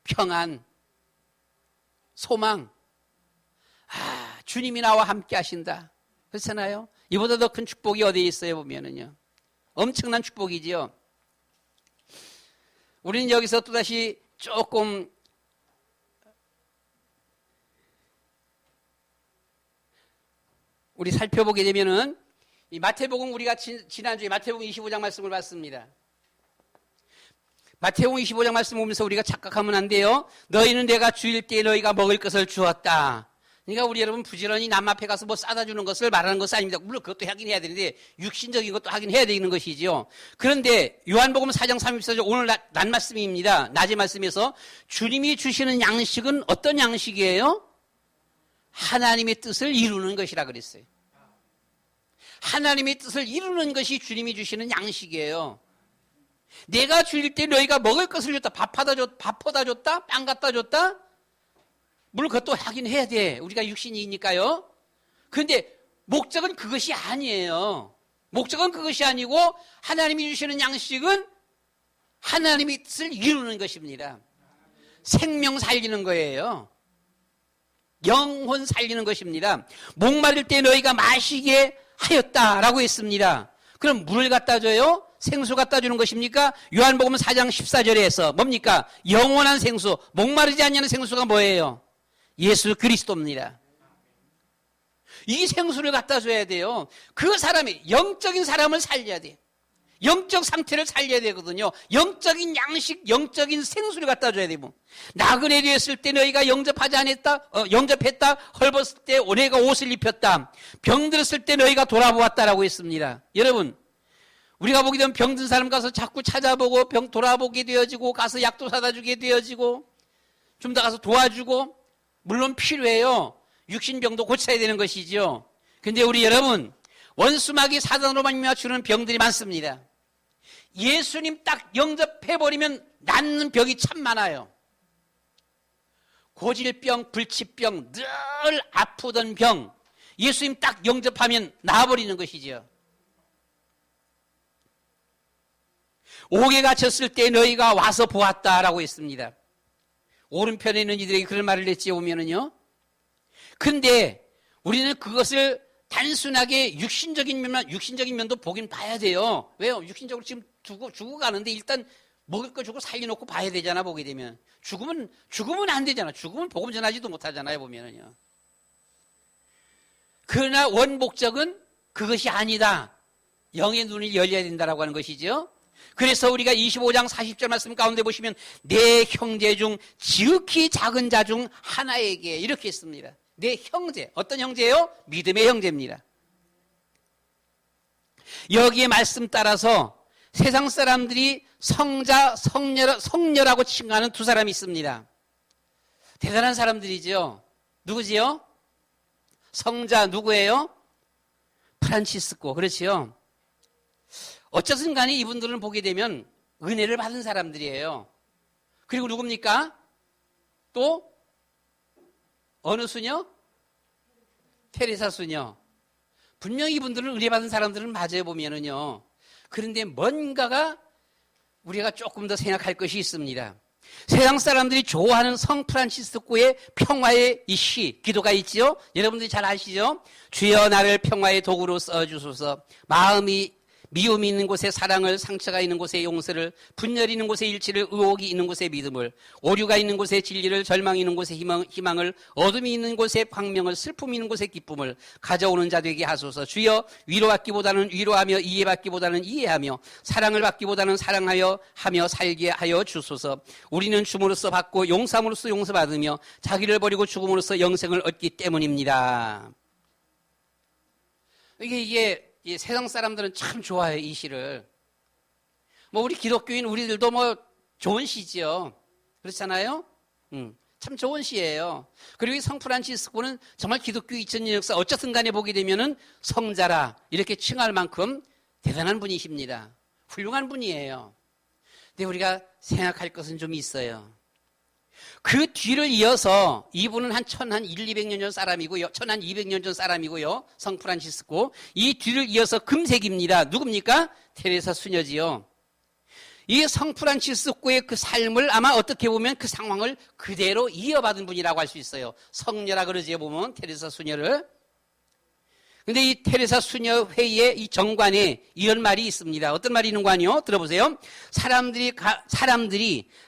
평안, 소망. 주님이 나와 함께 하신다. 그렇잖아요. 이보다 더 큰 축복이 어디에 있어요 보면은요. 엄청난 축복이지요. 우리는 여기서 또다시 조금 우리 살펴보게 되면은 이 마태복음 우리가 지난주에 마태복음 25장 말씀을 봤습니다. 마태복음 25장 말씀 보면서 우리가 착각하면 안 돼요. 너희는 내가 주일 때에 너희가 먹을 것을 주었다. 그러니까 우리 여러분 부지런히 남 앞에 가서 뭐 싸다 주는 것을 말하는 것은 아닙니다. 물론 그것도 하긴 해야 되는데 육신적인 것도 하긴 해야 되는 것이죠. 그런데 요한복음 4장 34절 오늘 낮 말씀입니다. 낮의 말씀에서 주님이 주시는 양식은 어떤 양식이에요? 하나님의 뜻을 이루는 것이라 그랬어요. 하나님의 뜻을 이루는 것이 주님이 주시는 양식이에요. 내가 주일 때 너희가 먹을 것을 줬다. 밥 퍼다 줬다. 빵 갖다 줬다. 물론 그것도 하긴 해야 돼. 우리가 육신이니까요. 그런데 목적은 그것이 아니에요. 목적은 그것이 아니고 하나님이 주시는 양식은 하나님의 뜻을 이루는 것입니다. 생명 살리는 거예요. 영혼 살리는 것입니다. 목마를 때 너희가 마시게 하였다라고 했습니다. 그럼 물을 갖다 줘요? 생수 갖다 주는 것입니까? 요한복음 4장 14절에서 뭡니까? 영원한 생수, 목마르지 않냐는 생수가 뭐예요? 예수 그리스도입니다. 이 생수를 갖다 줘야 돼요. 그 사람이 영적인 사람을 살려야 돼요. 영적 상태를 살려야 되거든요. 영적인 양식, 영적인 생수를 갖다 줘야 되고. 나그네 되었을 때 너희가 영접했다. 헐벗을 때 너희가 옷을 입혔다. 병들었을 때 너희가 돌아보았다라고 했습니다. 여러분, 우리가 보게 되면 병든 사람 가서 자꾸 찾아보고 병 돌아보게 되어지고 가서 약도 사다 주게 되어지고 좀 더 가서 도와주고 물론 필요해요. 육신병도 고쳐야 되는 것이죠. 근데 우리 여러분, 원수마귀 사단으로만 맞추는 병들이 많습니다. 예수님 딱 영접해버리면 낫는 병이 참 많아요. 고질병, 불치병, 늘 아프던 병, 예수님 딱 영접하면 나아버리는 것이죠. 옥에 갇혔을 때 너희가 와서 보았다라고 했습니다. 오른편에 있는 이들에게 그런 말을 했지 보면은요. 근데 우리는 그것을 단순하게 육신적인 면도 보긴 봐야 돼요. 왜요? 육신적으로 지금 죽어 가는데 일단 먹을 거 주고 살려놓고 봐야 되잖아, 보게 되면. 죽으면 안 되잖아. 죽으면 복음 전하지도 못하잖아요, 보면은요. 그러나 원목적은 그것이 아니다. 영의 눈을 열려야 된다라고 하는 것이죠. 그래서 우리가 25장 40절 말씀 가운데 보시면 내 형제 중 지극히 작은 자 중 하나에게 이렇게 했습니다. 내 형제, 어떤 형제예요? 믿음의 형제입니다. 여기에 말씀 따라서 세상 사람들이 성자, 성녀라고 칭하는 두 사람이 있습니다. 대단한 사람들이죠. 누구지요? 성자 누구예요? 프란치스코, 그렇지요? 어쨌든 간에 이분들은 보게 되면 은혜를 받은 사람들이에요. 그리고 누굽니까? 또 어느 수녀? 테레사 수녀. 분명히 이분들은 은혜 받은 사람들은 맞아요, 보면은요. 그런데 뭔가가 우리가 조금 더 생각할 것이 있습니다. 세상 사람들이 좋아하는 성 프란치스코의 평화의 이 시, 기도가 있지요? 여러분들이 잘 아시죠? 주여 나를 평화의 도구로 써주소서. 미움이 있는 곳에 사랑을, 상처가 있는 곳에 용서를, 분열이 있는 곳에 일치를, 의혹이 있는 곳에 믿음을, 오류가 있는 곳에 진리를, 절망이 있는 곳에 희망을, 어둠이 있는 곳에 광명을, 슬픔이 있는 곳에 기쁨을 가져오는 자 되게 하소서. 주여 위로받기보다는 위로하며 이해받기보다는 이해하며 사랑을 받기보다는 사랑하여 하며 살게 하여 주소서. 우리는 줌으로써 받고 용서함으로써 용서받으며 자기를 버리고 죽음으로써 영생을 얻기 때문입니다. 이게 이 세상 사람들은 참 좋아해요, 이 시를. 우리 기독교인 우리들도 좋은 시지요. 그렇잖아요? 참 좋은 시예요. 그리고 이 성 프란치스코는 정말 기독교 2000년 역사 어쨌든 간에 보게 되면은 성자라 이렇게 칭할 만큼 대단한 분이십니다. 훌륭한 분이에요. 근데 우리가 생각할 것은 좀 있어요. 그 뒤를 이어서 이분은 한 1200년 전 사람이고요. 1200년 전 사람이고요. 성 프란치스코. 이 뒤를 이어서 금색입니다. 누굽니까? 테레사 수녀지요. 이 성 프란치스코의 그 삶을 아마 어떻게 보면 그 상황을 그대로 이어받은 분이라고 할 수 있어요. 성녀라 그러지요, 보면 테레사 수녀를. 근데 이 테레사 수녀 회의의 이 정관에 이런 말이 있습니다. 어떤 말이 있는 거 아니요? 들어보세요. 사람들이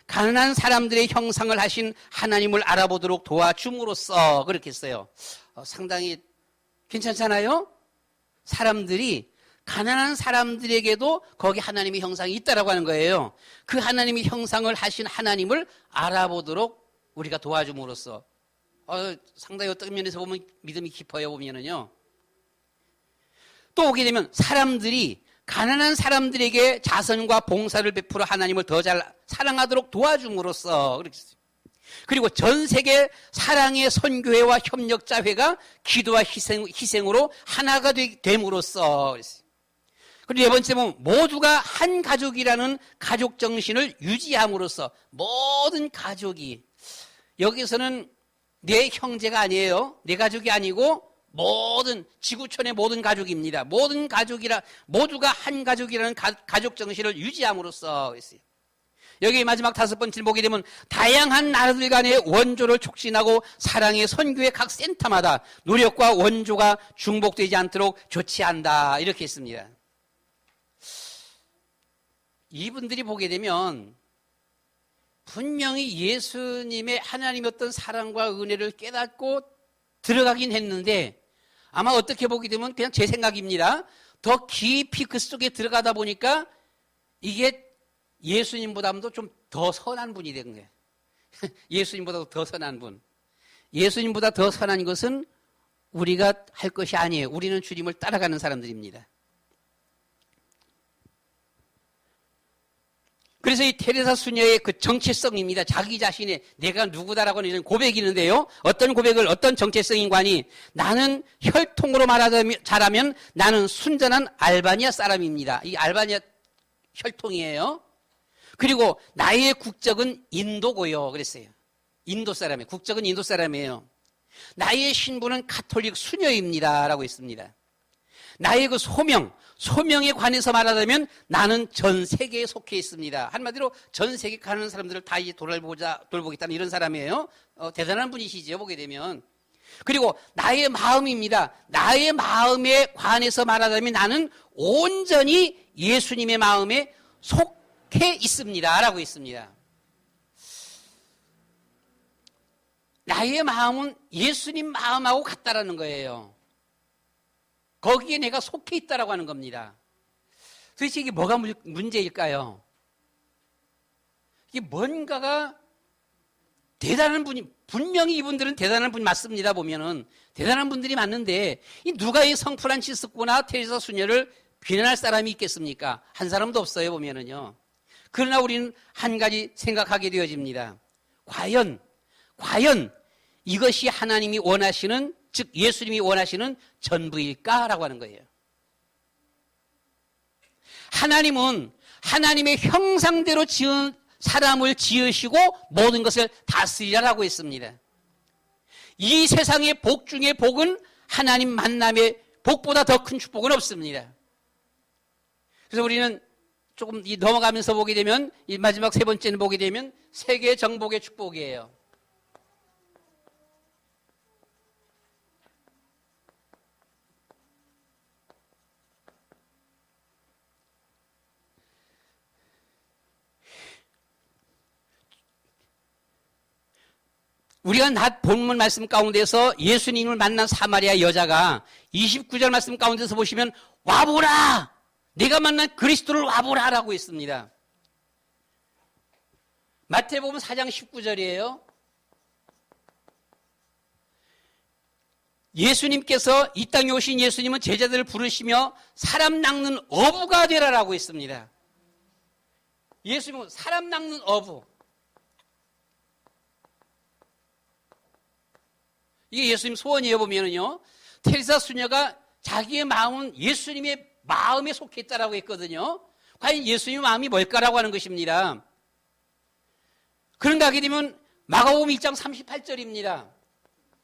가난한 사람들의 형상을 하신 하나님을 알아보도록 도와줌으로써 그렇게 했어요. 상당히 괜찮잖아요? 사람들이 가난한 사람들에게도 거기 하나님의 형상이 있다라고 하는 거예요. 그 하나님의 형상을 하신 하나님을 알아보도록 우리가 도와줌으로써 상당히 어떤 면에서 보면 믿음이 깊어요. 보면은요. 또 오게 되면 사람들이 가난한 사람들에게 자선과 봉사를 베풀어 하나님을 더 잘 사랑하도록 도와줌으로써 그렇게 했어요. 그리고 전 세계 사랑의 선교회와 협력자회가 기도와 희생으로 하나가 됨으로써 그랬어요. 그리고 네 번째 보면 모두가 한 가족이라는 가족 정신을 유지함으로써 모든 가족이 여기서는 내 형제가 아니에요. 내 가족이 아니고 모든 지구촌의 모든 가족입니다. 모두가 한 가족이라는 가족 정신을 유지함으로써 그랬어요. 여기 마지막 다섯 번째 보게 되면 다양한 나라들 간의 원조를 촉진하고 사랑의 선교의 각 센터마다 노력과 원조가 중복되지 않도록 조치한다. 이렇게 했습니다. 이분들이 보게 되면 분명히 예수님의 하나님의 어떤 사랑과 은혜를 깨닫고 들어가긴 했는데 아마 어떻게 보게 되면 그냥 제 생각입니다. 더 깊이 그 속에 들어가다 보니까 이게 예수님보다도 좀 더 선한 분이 된 거예요. 예수님보다도 더 선한 분. 예수님보다 더 선한 것은 우리가 할 것이 아니에요. 우리는 주님을 따라가는 사람들입니다. 그래서 이 테레사 수녀의 그 정체성입니다. 자기 자신의 내가 누구다라고 하는 이런 고백이 있는데요. 어떤 고백을 어떤 정체성인가니 나는 혈통으로 말하자면 나는 순전한 알바니아 사람입니다. 이 알바니아 혈통이에요. 그리고 나의 국적은 인도고요. 그랬어요. 인도 사람이에요. 국적은 인도 사람이에요. 나의 신분은 가톨릭 수녀입니다. 라고 했습니다. 나의 그 소명에 관해서 말하자면 나는 전 세계에 속해 있습니다. 한마디로 전 세계 가는 사람들을 다 돌보겠다는 이런 사람이에요. 대단한 분이시죠. 보게 되면. 그리고 나의 마음입니다. 나의 마음에 관해서 말하자면 나는 온전히 예수님의 마음에 속해 있습니다. 라고 했습니다. 나의 마음은 예수님 마음하고 같다라는 거예요. 거기에 내가 속해 있다라고 하는 겁니다. 도대체 이게 뭐가 문제일까요? 이게 뭔가가 대단한 분이, 분명히 이분들은 대단한 분이 맞습니다. 보면은 대단한 분들이 맞는데 누가 이 성 프란치스코나 테레사 수녀를 비난할 사람이 있겠습니까? 한 사람도 없어요. 보면은요. 그러나 우리는 한 가지 생각하게 되어집니다. 과연 이것이 하나님이 원하시는, 즉 예수님이 원하시는 전부일까라고 하는 거예요. 하나님은 하나님의 형상대로 지은 사람을 지으시고 모든 것을 다스리라고 했습니다. 이 세상의 복 중에 복은 하나님 만남의 복보다 더 큰 축복은 없습니다. 그래서 우리는 조금 넘어가면서 보게 되면 이 마지막 세 번째는 보게 되면 세계 정복의 축복이에요. 우리가 낮 본문 말씀 가운데서 예수님을 만난 사마리아 여자가 29절 말씀 가운데서 보시면 와보라! 내가 만난 그리스도를 와보라! 라고 했습니다. 마태복음 4장 19절이에요. 예수님께서 이 땅에 오신 예수님은 제자들을 부르시며 사람 낚는 어부가 되라라고 했습니다. 예수님은 사람 낚는 어부. 이게 예수님 소원이에요. 보면은요. 테레사 수녀가 자기의 마음은 예수님의 마음에 속해 있다라고 했거든요. 과연 예수님의 마음이 뭘까라고 하는 것입니다. 그런가 하게 되면 마가복음 1장 38절입니다.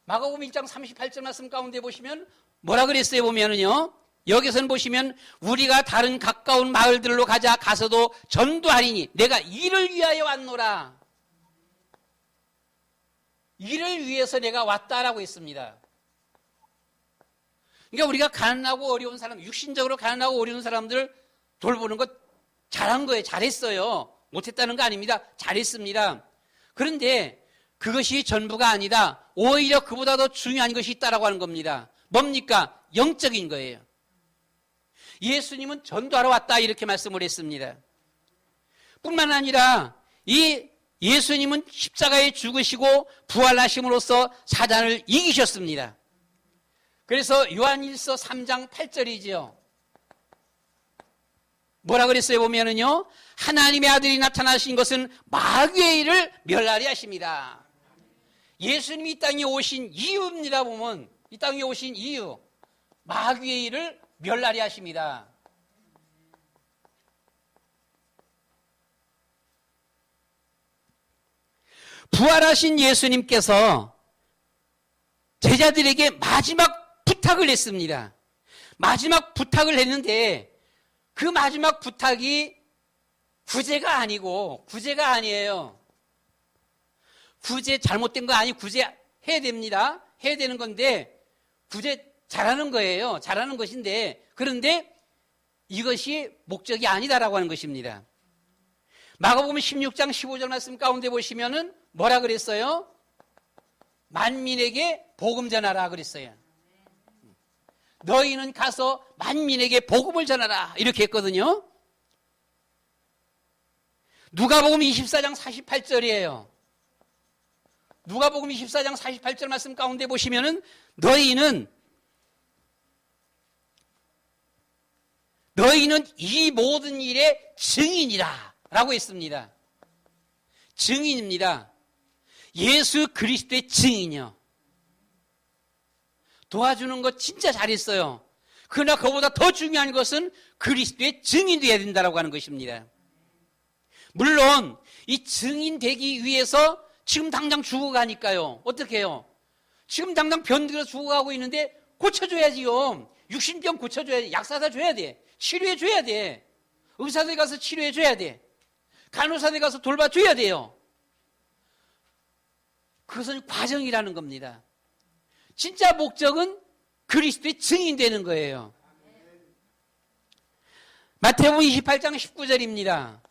마가복음 1장 38절 말씀 가운데 보시면 뭐라 그랬어요? 보면은요. 여기서는 보시면 우리가 다른 가까운 마을들로 가서도 전도하리니 내가 이를 위하여 왔노라. 이를 위해서 내가 왔다라고 했습니다. 그러니까 우리가 가난하고 어려운 사람, 육신적으로 가난하고 어려운 사람들 돌보는 것 잘한 거예요. 잘했어요. 못했다는 거 아닙니다. 잘했습니다. 그런데 그것이 전부가 아니다. 오히려 그보다 더 중요한 것이 있다라고 하는 겁니다. 뭡니까? 영적인 거예요. 예수님은 전도하러 왔다 이렇게 말씀을 했습니다. 뿐만 아니라 이 예수님은 십자가에 죽으시고 부활하심으로써 사단을 이기셨습니다. 그래서 요한일서 3장 8절이지요. 뭐라 그랬어요? 보면은요, 하나님의 아들이 나타나신 것은 마귀의 일을 멸하리 하십니다. 예수님이 이 땅에 오신 이유입니다. 보면 이 땅에 오신 이유, 마귀의 일을 멸하리 하십니다. 부활하신 예수님께서 제자들에게 마지막 부탁을 했습니다. 마지막 부탁을 했는데 그 마지막 부탁이 구제가 아니에요. 구제 잘못된 거 아니, 구제 해야 됩니다. 해야 되는 건데 구제 잘하는 거예요. 잘하는 것인데, 그런데 이것이 목적이 아니다라고 하는 것입니다. 마가복음 16장 15절 말씀 가운데 보시면은 뭐라 그랬어요? 만민에게 복음 전하라 그랬어요. 너희는 가서 만민에게 복음을 전하라 이렇게 했거든요. 누가복음 24장 48절이에요. 누가복음 24장 48절 말씀 가운데 보시면은 너희는 이 모든 일의 증인이라 라고 했습니다. 증인입니다. 예수 그리스도의 증인이요. 도와주는 거 진짜 잘했어요. 그러나 그보다 더 중요한 것은 그리스도의 증인이 되어야 된다고 하는 것입니다. 물론 이 증인 되기 위해서 지금 당장 죽어가니까요. 어떻게 해요? 지금 당장 병들어 죽어가고 있는데 고쳐줘야지요. 육신병 고쳐줘야지. 약 사다 줘야 돼. 치료해줘야 돼. 의사들 가서 치료해줘야 돼. 간호사들 가서 돌봐줘야 돼요. 그것은 과정이라는 겁니다. 진짜 목적은 그리스도의 증인되는 거예요. 마태복음 28장 19절입니다.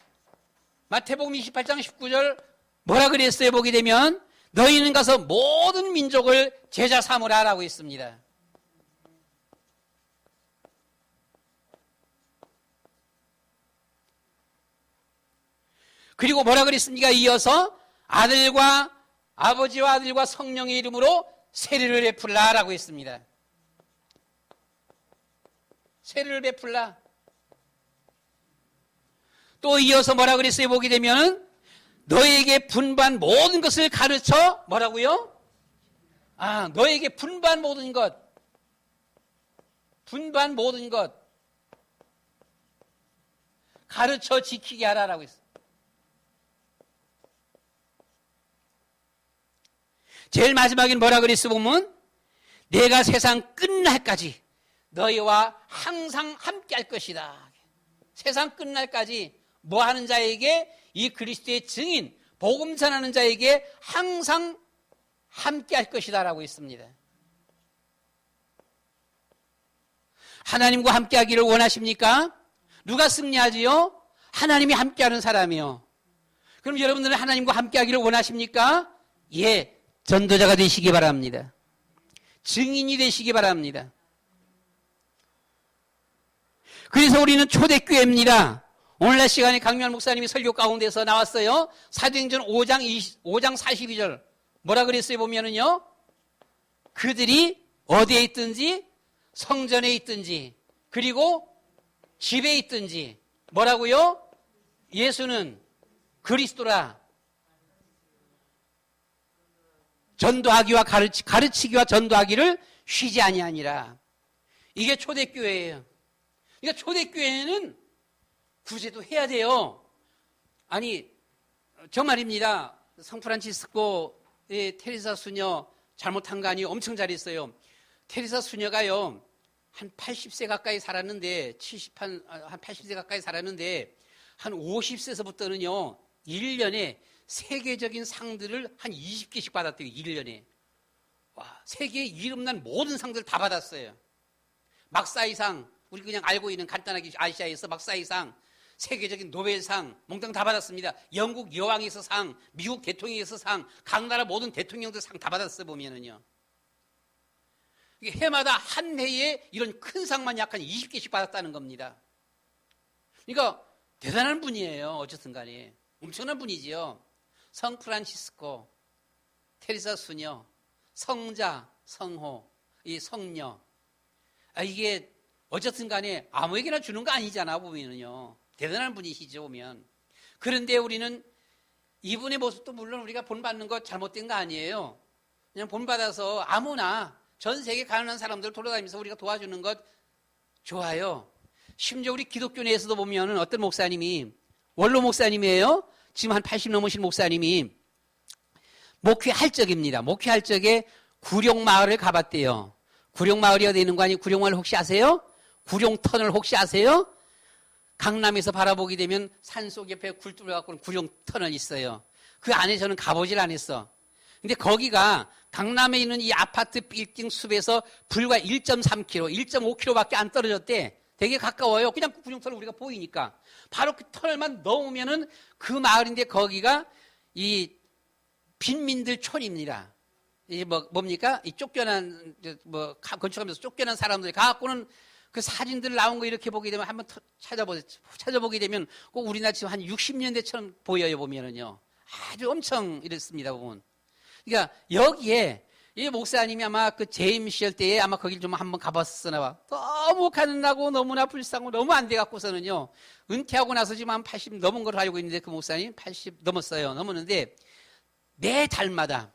마태복음 28장 19절 뭐라 그랬어요? 보게 되면 너희는 가서 모든 민족을 제자 삼으라 라고 했습니다. 그리고 뭐라 그랬습니까? 이어서 아버지와 아들과 성령의 이름으로 세례를 베풀라 라고 했습니다. 세례를 베풀라. 또 이어서 뭐라 그랬어요? 보게 되면 너에게 분반 모든 것을 가르쳐 뭐라고요? 너에게 분반 모든 것 가르쳐 지키게 하라라고 했어요. 제일 마지막엔 뭐라 그랬어 보면 내가 세상 끝날까지 너희와 항상 함께 할 것이다. 세상 끝날까지 뭐 하는 자에게? 이 그리스도의 증인, 복음 전하는 자에게 항상 함께 할 것이다 라고 했습니다. 하나님과 함께 하기를 원하십니까? 누가 승리하지요? 하나님이 함께 하는 사람이요. 그럼 여러분들은 하나님과 함께 하기를 원하십니까? 예, 전도자가 되시기 바랍니다. 증인이 되시기 바랍니다. 그래서 우리는 초대교회입니다. 오늘날 시간에 강미환 목사님이 설교 가운데서 나왔어요. 사도행전 5장 42절 뭐라 그랬어요? 보면은요, 그들이 어디에 있든지 성전에 있든지 그리고 집에 있든지 뭐라고요? 예수는 그리스도라. 전도하기와 가르치기와 전도하기를 쉬지 아니하니라. 이게 초대교회예요. 그러니까 초대교회는 구제도 해야 돼요. 아니 정말입니다. 성프란치스코의 테레사 수녀 잘못한 거 아니에요. 엄청 잘했어요. 테레사 수녀가요 한 80세 가까이 살았는데 한 80세 가까이 살았는데 한 50세서부터는요 1년에 세계적인 상들을 한 20개씩 받았대요. 1년에. 와, 세계에 이름난 모든 상들 다 받았어요. 막사이상, 우리 그냥 알고 있는 간단하게 아시아에서 막사이상, 세계적인 노벨상 몽땅 다 받았습니다. 영국 여왕에서 상, 미국 대통령에서 상, 각 나라 모든 대통령들 상 다 받았어 보면은요. 이게 해마다 한 해에 이런 큰 상만 약 한 20개씩 받았다는 겁니다. 그러니까 대단한 분이에요. 어쨌든 간에. 엄청난 분이지요. 성 프란치스코, 테레사 수녀, 성자, 성호, 이 성녀. 이게 어쨌든 간에 아무에게나 주는 거 아니잖아, 보면은요. 대단한 분이시죠, 보면. 그런데 우리는 이분의 모습도 물론 우리가 본받는 거 잘못된 거 아니에요. 그냥 본받아서 아무나 전 세계 가난한 사람들 돌아다니면서 우리가 도와주는 것 좋아요. 심지어 우리 기독교 내에서도 보면은 어떤 목사님이, 원로 목사님이에요. 지금 한 80 넘으신 목사님이 목회할 적입니다. 목회할 적에 구룡마을을 가봤대요. 구룡마을이 어디 있는 거 아니에요? 구룡마을 혹시 아세요? 구룡터널 혹시 아세요? 강남에서 바라보게 되면 산속 옆에 굴 뚫어갖고 구룡터널이 있어요. 그 안에 저는 가보질 않았어. 근데 거기가 강남에 있는 이 아파트 빌딩 숲에서 불과 1.3km, 1.5km밖에 안 떨어졌대. 되게 가까워요. 그냥 구룡터널 우리가 보이니까. 바로 그 터널만 넘으면은 그 마을인데 거기가 이 빈민들 촌입니다. 이 뭡니까? 이 쫓겨난, 건축하면서 쫓겨난 사람들이 가갖고는 그 사진들 나온 거 이렇게 보게 되면 한번 찾아보게 되면 꼭 우리나라 지금 한 60년대처럼 보여요, 보면은요. 아주 엄청 이랬습니다, 보면. 그러니까 여기에 이 목사님이 아마 그 재임 시절 때에 아마 거길 좀 한번 가봤었나 봐. 너무 가난하고 너무나 불쌍하고 너무 안 돼갖고서는요. 은퇴하고 나서 지금 한 80 넘은 걸 알고 있는데 그 목사님 80 넘었어요. 넘었는데 매달마다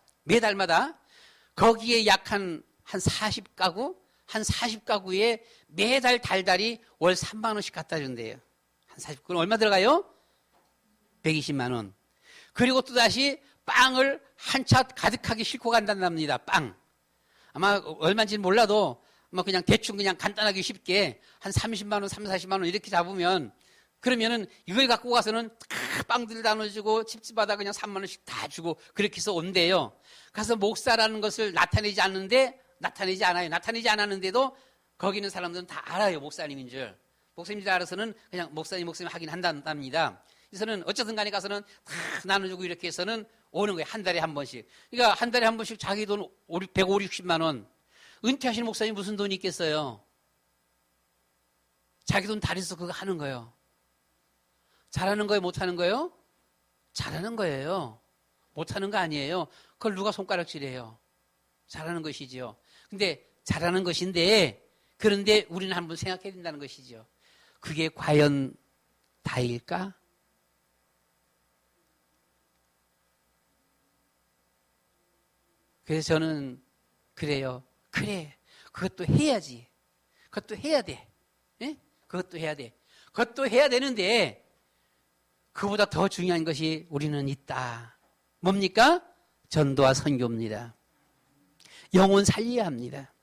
거기에 약 한 40가구, 한 40가구에 매달 달달이 월 3만 원씩 갖다 준대요. 한 40, 그럼 얼마 들어가요? 120만 원. 그리고 또다시 빵을 한 차 가득하게 싣고 간단답니다. 빵. 아마 얼마인지는 몰라도 뭐 그냥 대충 그냥 간단하게 쉽게 한 30만 원, 30, 40만 원 이렇게 잡으면 그러면은 이걸 갖고 가서는 빵들 나눠주고 집집마다 그냥 3만 원씩 다 주고 그렇게 해서 온대요. 가서 목사라는 것을 나타내지 않아요. 나타내지 않았는데도 거기 있는 사람들은 다 알아요. 목사님인 줄. 목사님인 줄 알아서는 그냥 목사님 하긴 한답니다. 그래서는 어쨌든 간에 가서는 다 나눠주고 이렇게 해서는 오는 거예요. 한 달에 한 번씩. 그러니까 한 달에 한 번씩 자기 돈 150, 60만 원. 은퇴하신 목사님 무슨 돈이 있겠어요? 자기 돈 다리서 그거 하는 거예요. 잘하는 거예요? 못하는 거예요? 잘하는 거예요. 못하는 거 아니에요. 그걸 누가 손가락질해요? 잘하는 것이지요. 근데 잘하는 것인데 그런데 우리는 한번 생각해야 된다는 것이죠. 그게 과연 다일까? 그래서 저는 그래요. 그래. 그것도 해야지. 그것도 해야 돼. 예? 그것도 해야 돼. 그것도 해야 되는데 그보다 더 중요한 것이 우리는 있다. 뭡니까? 전도와 선교입니다. 영혼 살려야 합니다.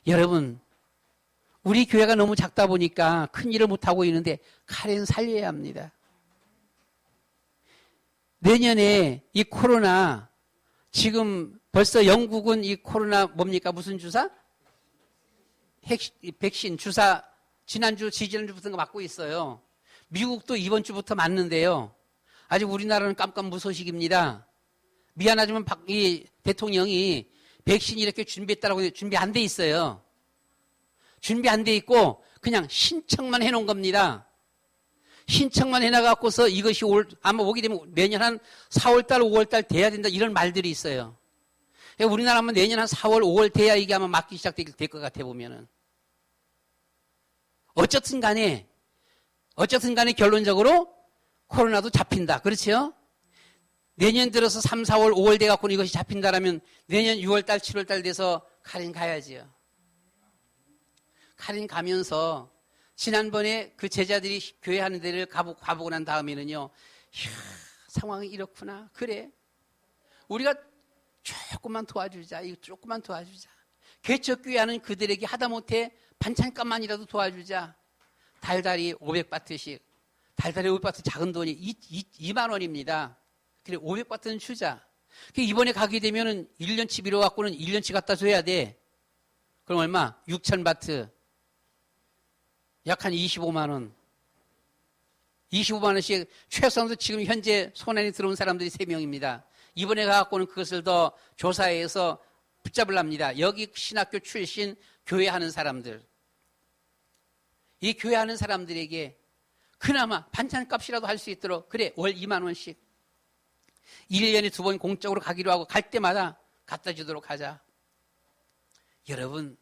여러분, 우리 교회가 너무 작다 보니까 큰 일을 못하고 있는데 카렌 살려야 합니다. 내년에 이 코로나 지금 벌써 영국은 이 코로나 뭡니까? 무슨 주사? 백신 주사 지난주부터 맞고 있어요. 미국도 이번 주부터 맞는데요. 아직 우리나라는 깜깜무소식입니다. 미안하지만 이 대통령이 백신 이렇게 준비했다라고 준비 안 돼 있어요. 준비 안 돼 있고 그냥 신청만 해놓은 겁니다. 신청만 해놔갖고서 이것이 아마 오게 되면 내년 한 4월달, 5월달 돼야 된다 이런 말들이 있어요. 우리나라면 내년 한 4월, 5월 돼야 이게 아마 맞기 시작될 것 같아 보면은. 어쨌든 간에 결론적으로 코로나도 잡힌다. 그렇죠? 내년 들어서 3, 4월, 5월 돼갖고는 이것이 잡힌다라면 내년 6월달, 7월달 돼서 카린 가야지요. 카린 가면서 지난번에 그 제자들이 교회 하는 데를 가보고 난 다음에는요. 이야, 상황이 이렇구나. 그래. 우리가 조금만 도와주자. 이거 조금만 도와주자. 개척교회 하는 그들에게 하다못해 반찬값만이라도 도와주자. 달달이 500바트씩. 달달이 500바트 작은 돈이 2만 원입니다. 그래 500바트는 주자. 이번에 가게 되면은 1년치 미뤄 갖고는 1년치 갖다 줘야 돼. 그럼 얼마? 6,000바트. 약 한 25만 원. 25만 원씩 최소한도 지금 현재 손안에 들어온 사람들이 3명입니다. 이번에 가갖고는 그것을 더 조사해서 붙잡으랍니다. 여기 신학교 출신 교회하는 사람들, 이 교회하는 사람들에게 그나마 반찬값이라도 할 수 있도록, 그래 월 2만 원씩 1년에 2번 공적으로 가기로 하고 갈 때마다 갖다 주도록 하자. 여러분,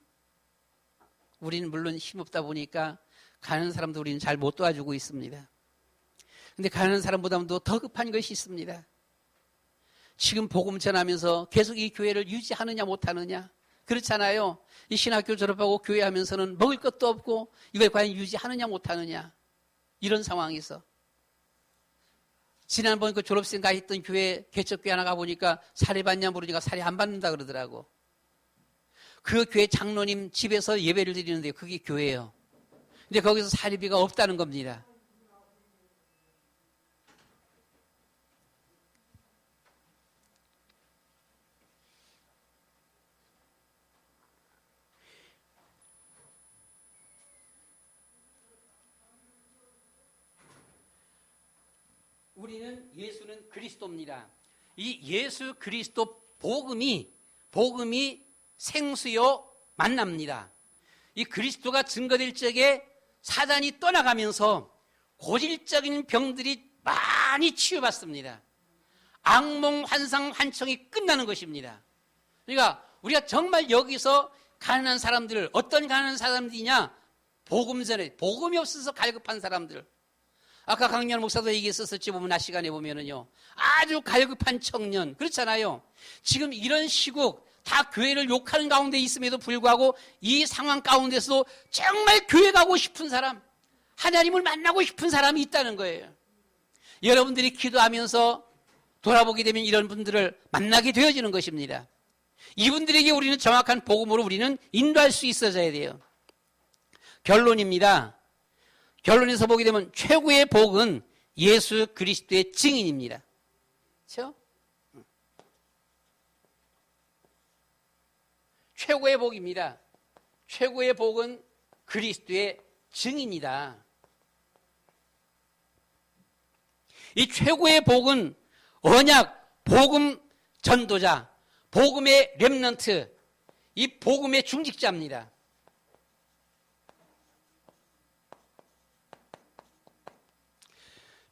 우리는 물론 힘없다 보니까 가난한 사람도 우리는 잘 못 도와주고 있습니다. 근데 가난한 사람보다도 더 급한 것이 있습니다. 지금 복음 전하면서 계속 이 교회를 유지하느냐 못하느냐, 그렇잖아요. 이 신학교 졸업하고 교회 하면서는 먹을 것도 없고 이걸 과연 유지하느냐 못하느냐, 이런 상황에서 지난번 그 졸업생 가 있던 교회 개척교회 하나 가보니까 사례 받냐 물으니까 사례 안 받는다 그러더라고. 그 교회 장로님 집에서 예배를 드리는데요, 그게 교회예요. 근데 거기서 사례비가 없다는 겁니다. 우리는 예수는 그리스도입니다. 이 예수 그리스도 복음이 생수요 만납니다. 이 그리스도가 증거될 적에 사단이 떠나가면서 고질적인 병들이 많이 치유받습니다. 악몽, 환상, 환청이 끝나는 것입니다. 그러니까 우리가 정말 여기서 가난한 사람들, 어떤 가난한 사람들이냐? 복음 전에, 복음이 없어서 갈급한 사람들. 아까 강렬 목사도 얘기했었지, 보면 낮 시간에 보면은요, 아주 갈급한 청년, 그렇잖아요. 지금 이런 시국 다 교회를 욕하는 가운데 있음에도 불구하고 이 상황 가운데서도 정말 교회 가고 싶은 사람, 하나님을 만나고 싶은 사람이 있다는 거예요. 여러분들이 기도하면서 돌아보게 되면 이런 분들을 만나게 되어지는 것입니다. 이분들에게 우리는 정확한 복음으로 우리는 인도할 수 있어져야 돼요. 결론입니다. 결론에서 보게 되면 최고의 복은 예수 그리스도의 증인입니다. 그렇죠? 최고의 복입니다. 최고의 복은 그리스도의 증인이다. 이 최고의 복은 언약, 복음 전도자, 복음의 렘넌트, 이 복음의 중직자입니다.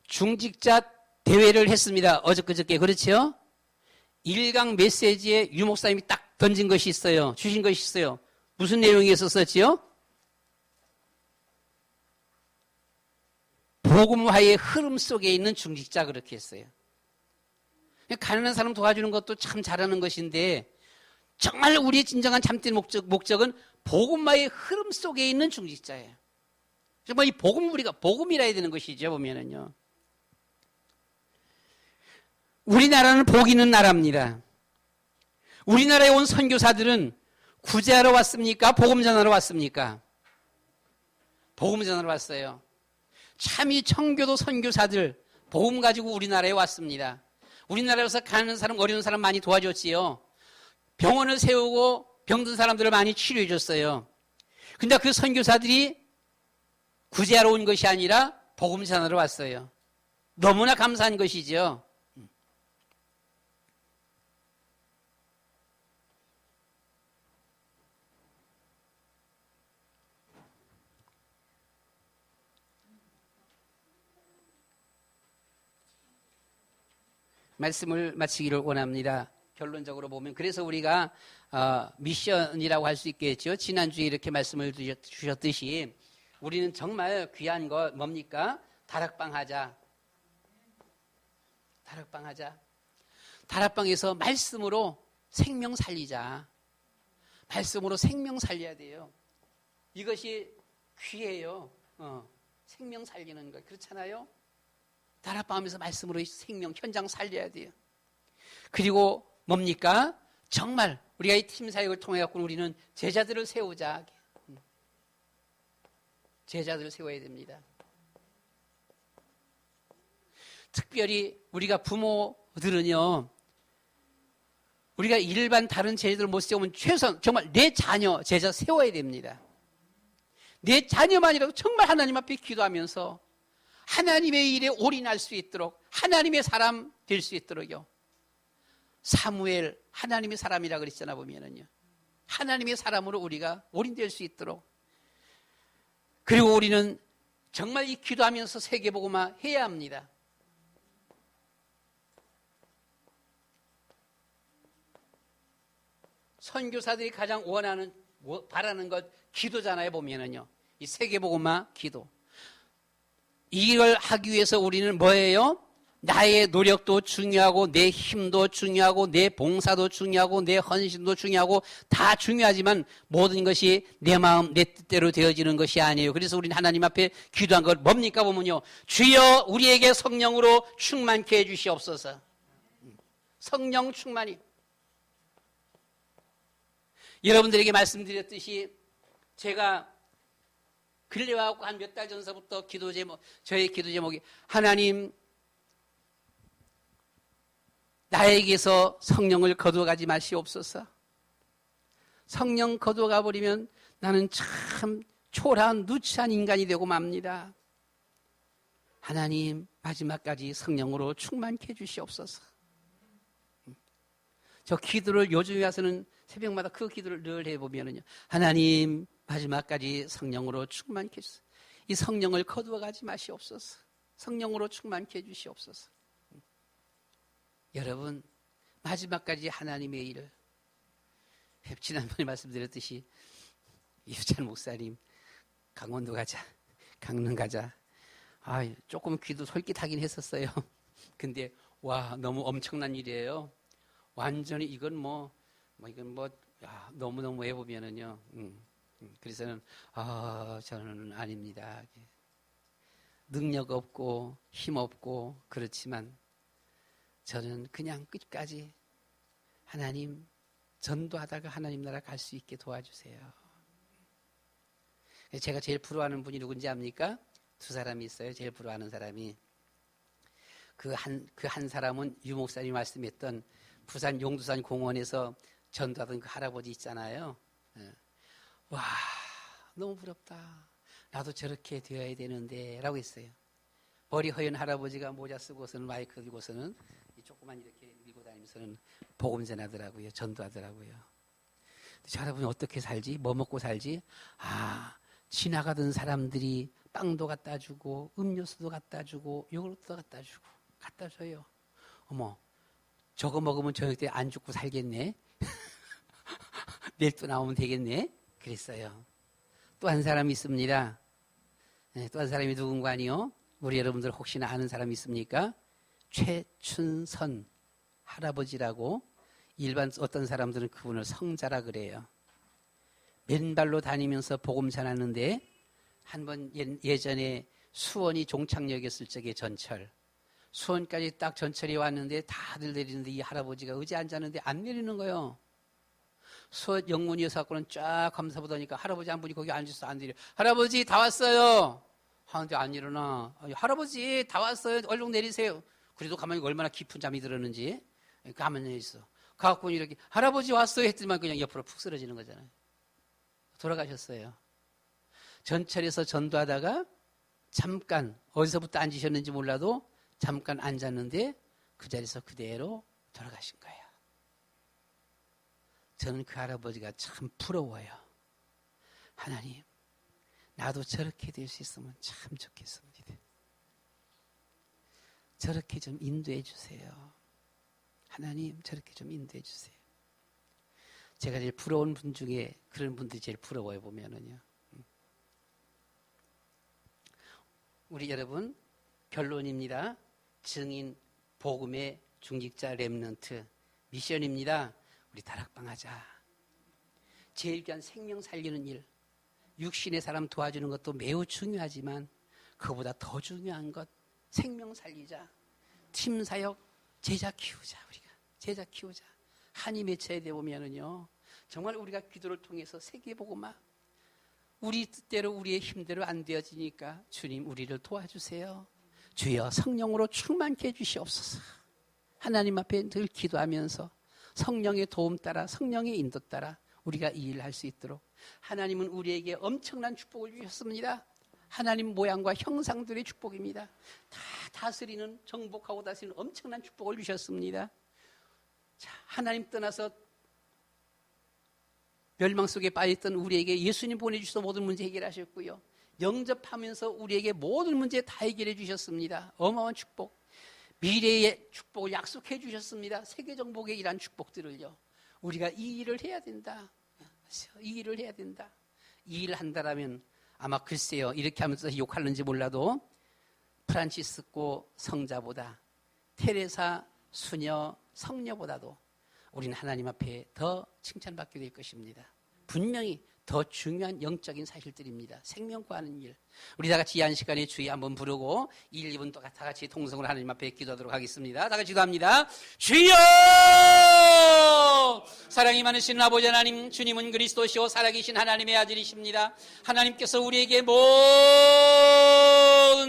중직자 대회를 했습니다. 어저께, 그렇죠? 1강 메시지에 유 목사님이 딱 던진 것이 있어요. 주신 것이 있어요. 무슨 내용이 있었지요? 복음화의 흐름 속에 있는 중직자, 그렇게 했어요. 가난한 사람 도와주는 것도 참 잘하는 것인데 정말 우리의 진정한 참된 목적은 복음화의 흐름 속에 있는 중직자예요. 정말 이 복음, 우리가 복음이라 해야 되는 것이죠, 보면은요. 우리나라는 복 있는 나라입니다. 우리나라에 온 선교사들은 구제하러 왔습니까? 복음 전하러 왔습니까? 복음 전하러 왔어요. 참이 청교도 선교사들 복음 가지고 우리나라에 왔습니다. 우리나라에서 가난한 사람, 어려운 사람 많이 도와줬지요. 병원을 세우고 병든 사람들을 많이 치료해 줬어요. 근데 그 선교사들이 구제하러 온 것이 아니라 복음 전하러 왔어요. 너무나 감사한 것이죠. 말씀을 마치기를 원합니다. 결론적으로 보면 그래서 우리가 미션이라고 할 수 있겠죠. 지난주에 이렇게 말씀을 주셨듯이 우리는 정말 귀한 거 뭡니까? 다락방 하자. 다락방 하자. 다락방에서 말씀으로 생명 살리자. 말씀으로 생명 살려야 돼요. 이것이 귀해요. 생명 살리는 거. 그렇잖아요? 다락방 하면서 말씀으로 생명, 현장 살려야 돼요. 그리고 뭡니까? 정말 우리가 이 팀 사역을 통해 갖고 우리는 제자들을 세우자. 제자들을 세워야 됩니다. 특별히 우리가 부모들은요, 우리가 일반 다른 제자들을 못 세우면 최소한 정말 내 자녀, 제자 세워야 됩니다. 내 자녀만이라도 정말 하나님 앞에 기도하면서 하나님의 일에 올인할 수 있도록, 하나님의 사람 될 수 있도록요. 사무엘 하나님의 사람이라 그랬잖아 보면은요. 하나님의 사람으로 우리가 올인될 수 있도록. 그리고 우리는 정말 이 기도하면서 세계복음화 해야 합니다. 선교사들이 가장 원하는, 바라는 것 기도잖아요 보면은요. 이 세계복음화 기도. 이걸 하기 위해서 우리는 뭐예요? 나의 노력도 중요하고 내 힘도 중요하고 내 봉사도 중요하고 내 헌신도 중요하고 다 중요하지만 모든 것이 내 마음 내 뜻대로 되어지는 것이 아니에요. 그래서 우리는 하나님 앞에 기도한 것 뭡니까 보면요. 주여 우리에게 성령으로 충만케 해주시옵소서. 성령 충만이. 여러분들에게 말씀드렸듯이 제가 근래 와갖고 한 몇 달 전서부터 기도 제목, 저의 기도 제목이 하나님 나에게서 성령을 거두어가지 마시옵소서. 성령 거두어가 버리면 나는 참 초라한 누추한 인간이 되고 맙니다. 하나님 마지막까지 성령으로 충만케 해주시옵소서. 저 기도를 요즘에 와서는 새벽마다 그 기도를 늘 해보면은요. 하나님 마지막까지 성령으로 충만케 해주소서. 이 성령을 거두어가지 마시옵소서. 성령으로 충만케 해주시옵소서. 여러분 마지막까지 하나님의 일을 지난번에 말씀드렸듯이 이우찬 목사님 강원도 가자, 강릉 가자. 조금 귀도 솔깃하긴 했었어요. 근데 와 너무 엄청난 일이에요. 완전히 이건 너무너무 해보면은요. 그래서는 저는 아닙니다. 능력 없고 힘 없고 그렇지만 저는 그냥 끝까지 하나님 전도하다가 하나님 나라 갈 수 있게 도와주세요. 제가 제일 부러워하는 분이 누군지 압니까? 두 사람이 있어요. 제일 부러워하는 사람이. 그 한 사람은 유 목사님이 말씀했던 부산 용두산 공원에서 전도하던 그 할아버지 있잖아요. 와 너무 부럽다. 나도 저렇게 되어야 되는데 라고 했어요. 머리 허연 할아버지가 모자 쓰고서는 마이크 들고서는 조그만 이렇게 밀고 다니면서는 복음 전하더라고요. 전도하더라고요. 저 할아버지 어떻게 살지? 뭐 먹고 살지? 지나가던 사람들이 빵도 갖다 주고 음료수도 갖다 주고 요구르트도 갖다 줘요. 어머 저거 먹으면 저녁 때 안 죽고 살겠네. 내일 또 나오면 되겠네. 그랬어요. 또 한 사람이 있습니다. 또 한 사람이 누군가 아니요? 우리 여러분들 혹시나 아는 사람이 있습니까? 최춘선 할아버지라고 일반 어떤 사람들은 그분을 성자라 그래요. 맨발로 다니면서 복음 전하는데 한번 예전에 수원이 종착역이었을 적에 전철. 수원까지 딱 전철이 왔는데 다들 내리는데 이 할아버지가 의자에 앉았는데 안 내리는 거예요. 수원 영문이어서 갖고는 쫙 감사 보다니까 할아버지 한 분이 거기 앉아서 안 내려. 할아버지 다 왔어요. 하는데 안 일어나. 할아버지 다 왔어요. 얼른 내리세요. 그래도 가만히 얼마나 깊은 잠이 들었는지 가만히 있어. 가갖고 이렇게 할아버지 왔어요 했더니만 그냥 옆으로 푹 쓰러지는 거잖아요. 돌아가셨어요. 전철에서 전도하다가 잠깐 어디서부터 앉으셨는지 몰라도 잠깐 앉았는데 그 자리에서 그대로 돌아가신 거예요. 저는 그 할아버지가 참 부러워요. 하나님 나도 저렇게 될 수 있으면 참 좋겠습니다. 저렇게 좀 인도해 주세요. 하나님 저렇게 좀 인도해 주세요. 제가 제일 부러운 분 중에 그런 분들이 제일 부러워요 보면은요. 우리 여러분 결론입니다. 증인 복음의 중직자 렘넌트 미션입니다. 우리 다락방 하자. 제일 귀한 생명 살리는 일, 육신의 사람 도와주는 것도 매우 중요하지만 그보다 더 중요한 것 생명 살리자. 팀 사역 제자 키우자. 우리가 제자 키우자. 한이 맺혀야 돼 보면은요. 정말 우리가 기도를 통해서 세계복음화 우리 뜻대로 우리의 힘대로 안 되어지니까 주님 우리를 도와주세요. 주여 성령으로 충만케 해주시옵소서. 하나님 앞에 늘 기도하면서 성령의 도움 따라 성령의 인도 따라 우리가 이 일을 할 수 있도록 하나님은 우리에게 엄청난 축복을 주셨습니다. 하나님 모양과 형상들의 축복입니다. 다 다스리는 정복하고 다스리는 엄청난 축복을 주셨습니다. 자, 하나님 떠나서 멸망 속에 빠졌던 우리에게 예수님 보내주셔서 모든 문제 해결하셨고요. 영접하면서 우리에게 모든 문제 다 해결해 주셨습니다. 어마어마한 축복, 미래의 축복을 약속해 주셨습니다. 세계정복의 이러한 축복들을요. 우리가 이 일을 해야 된다. 이 일을 해야 된다. 이 일을 한다라면 아마 글쎄요, 이렇게 하면서 욕하는지 몰라도 프란치스코 성자보다 테레사 수녀 성녀보다도 우리는 하나님 앞에 더 칭찬받게 될 것입니다. 분명히 더 중요한 영적인 사실들입니다. 생명 구하는 일. 우리 다 같이 이 한 시간에 주의 한번 부르고 1, 2분 또 다 같이 통성으로 하나님 앞에 기도하도록 하겠습니다. 다 같이 기도합니다. 주여! 사랑이 많으신 아버지 하나님, 주님은 그리스도시오 살아계신 하나님의 아들이십니다. 하나님께서 우리에게 모든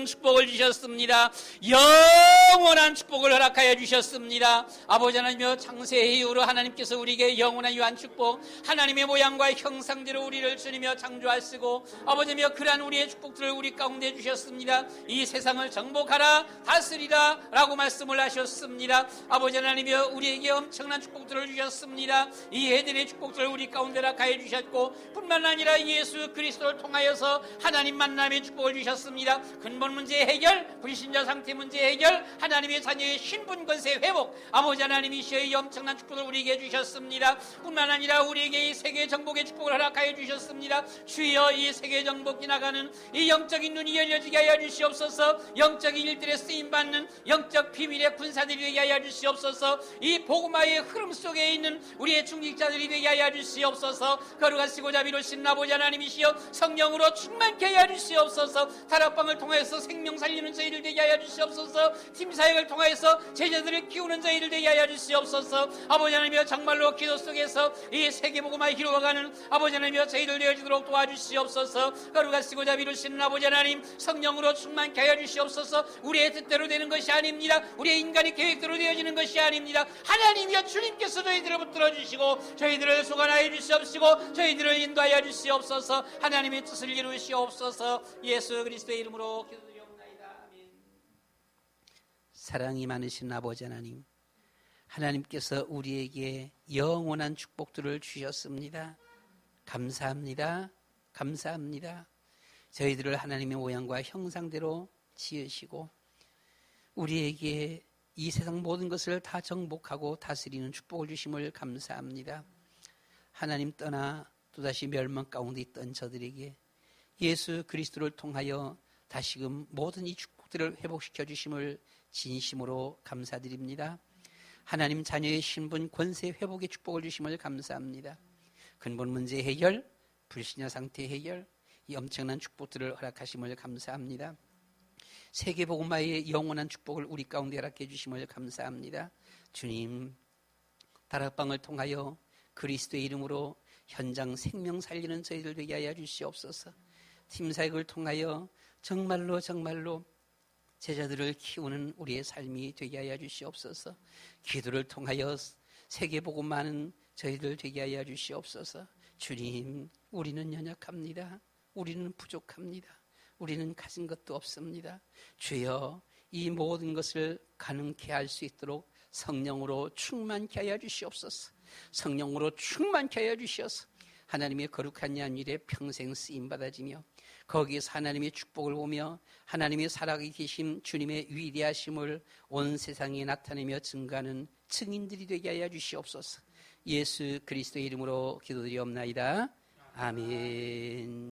축복을 주셨습니다. 영원한 축복을 허락하여 주셨습니다. 아버지 하나님여, 창세의 이후로 하나님께서 우리에게 영원한 유한 축복, 하나님의 모양과 형상대로 우리를 주님여 창조하시고 아버지며 그러한 우리의 축복들을 우리 가운데 주셨습니다. 이 세상을 정복하라 다스리라 라고 말씀을 하셨습니다. 아버지 하나님여, 우리에게 엄청난 축복들을 주셨습니다. 이 해들의 축복들을 우리 가운데 허락하여 주셨고 뿐만 아니라 예수 그리스도를 통하여서 하나님 만남의 축복을 주셨습니다. 근본 문제 해결, 불신자 상태 문제 해결, 하나님의 자녀의 신분 권세 회복, 아버지 하나님이시여 이 엄청난 축복을 우리에게 주셨습니다. 뿐만 아니라 우리에게 이 세계 정복의 축복을 허락하여 주셨습니다. 주여, 이 세계 정복 지나가는 이 영적인 눈이 열려지게 하여 주시옵소서. 영적인 일들에 쓰임받는 영적 비밀의 군사들이 되게 하여 주시옵소서. 이 복음화의 흐름 속에 있는 우리의 중직자들이 되게 하여 주시옵소서. 거룩하시고 자비로우신 아버지 하나님이시여 성령으로 충만케 하여 주시옵소서. 다락방을 통해서 생명 살리는 저희들 되게 하여 주시옵소서. 팀사역을 통해서 제자들을 키우는 저희들 되게 하여 주시옵소서. 아버지 하나님이여, 정말로 기도 속에서 이 세계복음화 이루어가는 아버지 하나님이여 저희들 되어지도록 도와주시옵소서. 거룩하시고 자비로우신 아버지 하나님, 성령으로 충만케 하여 주시옵소서. 우리의 뜻대로 되는 것이 아닙니다. 우리의 인간의 계획대로 되어지는 것이 아닙니다. 하나님이여, 주님께서 저희들을 붙들어 주시고 저희들을 소관하여 주시옵시고 저희들을 인도하여 주시옵소서. 하나님의 뜻을 이루시옵소서. 예수 그리스도의 이름으로 기도드리옵나이다. 아멘. 사랑이 많으신 아버지 하나님, 하나님께서 우리에게 영원한 축복들을 주셨습니다. 감사합니다. 감사합니다. 저희들을 하나님의 모양과 형상대로 지으시고 우리에게 이 세상 모든 것을 다 정복하고 다스리는 축복을 주심을 감사합니다. 하나님 떠나 또다시 멸망 가운데 있던 저들에게 예수 그리스도를 통하여 다시금 모든 이 축복들을 회복시켜 주심을 진심으로 감사드립니다. 하나님 자녀의 신분 권세 회복의 축복을 주심을 감사합니다. 근본 문제 해결, 불신자 상태 해결, 이 엄청난 축복들을 허락하심을 감사합니다. 세계복음화의 영원한 축복을 우리 가운데 허락해 주심을 감사합니다. 주님, 다락방을 통하여 그리스도의 이름으로 현장 생명 살리는 저희들 되게 하여 주시옵소서. 팀사역을 통하여 정말로 제자들을 키우는 우리의 삶이 되게 하여 주시옵소서. 기도를 통하여 세계복음화는 저희들 되게 하여 주시옵소서. 주님, 우리는 연약합니다. 우리는 부족합니다. 우리는 가진 것도 없습니다. 주여, 이 모든 것을 가능케 할 수 있도록 성령으로 충만케 하여 주시옵소서. 성령으로 충만케 하여 주시옵소서. 하나님의 거룩한 일에 평생 쓰임받아지며 거기에서 하나님의 축복을 보며 하나님의 살아계신 주님의 위대하심을 온 세상에 나타내며 증가하는 증인들이 되게 하여 주시옵소서. 예수 그리스도의 이름으로 기도드리옵나이다. 아멘.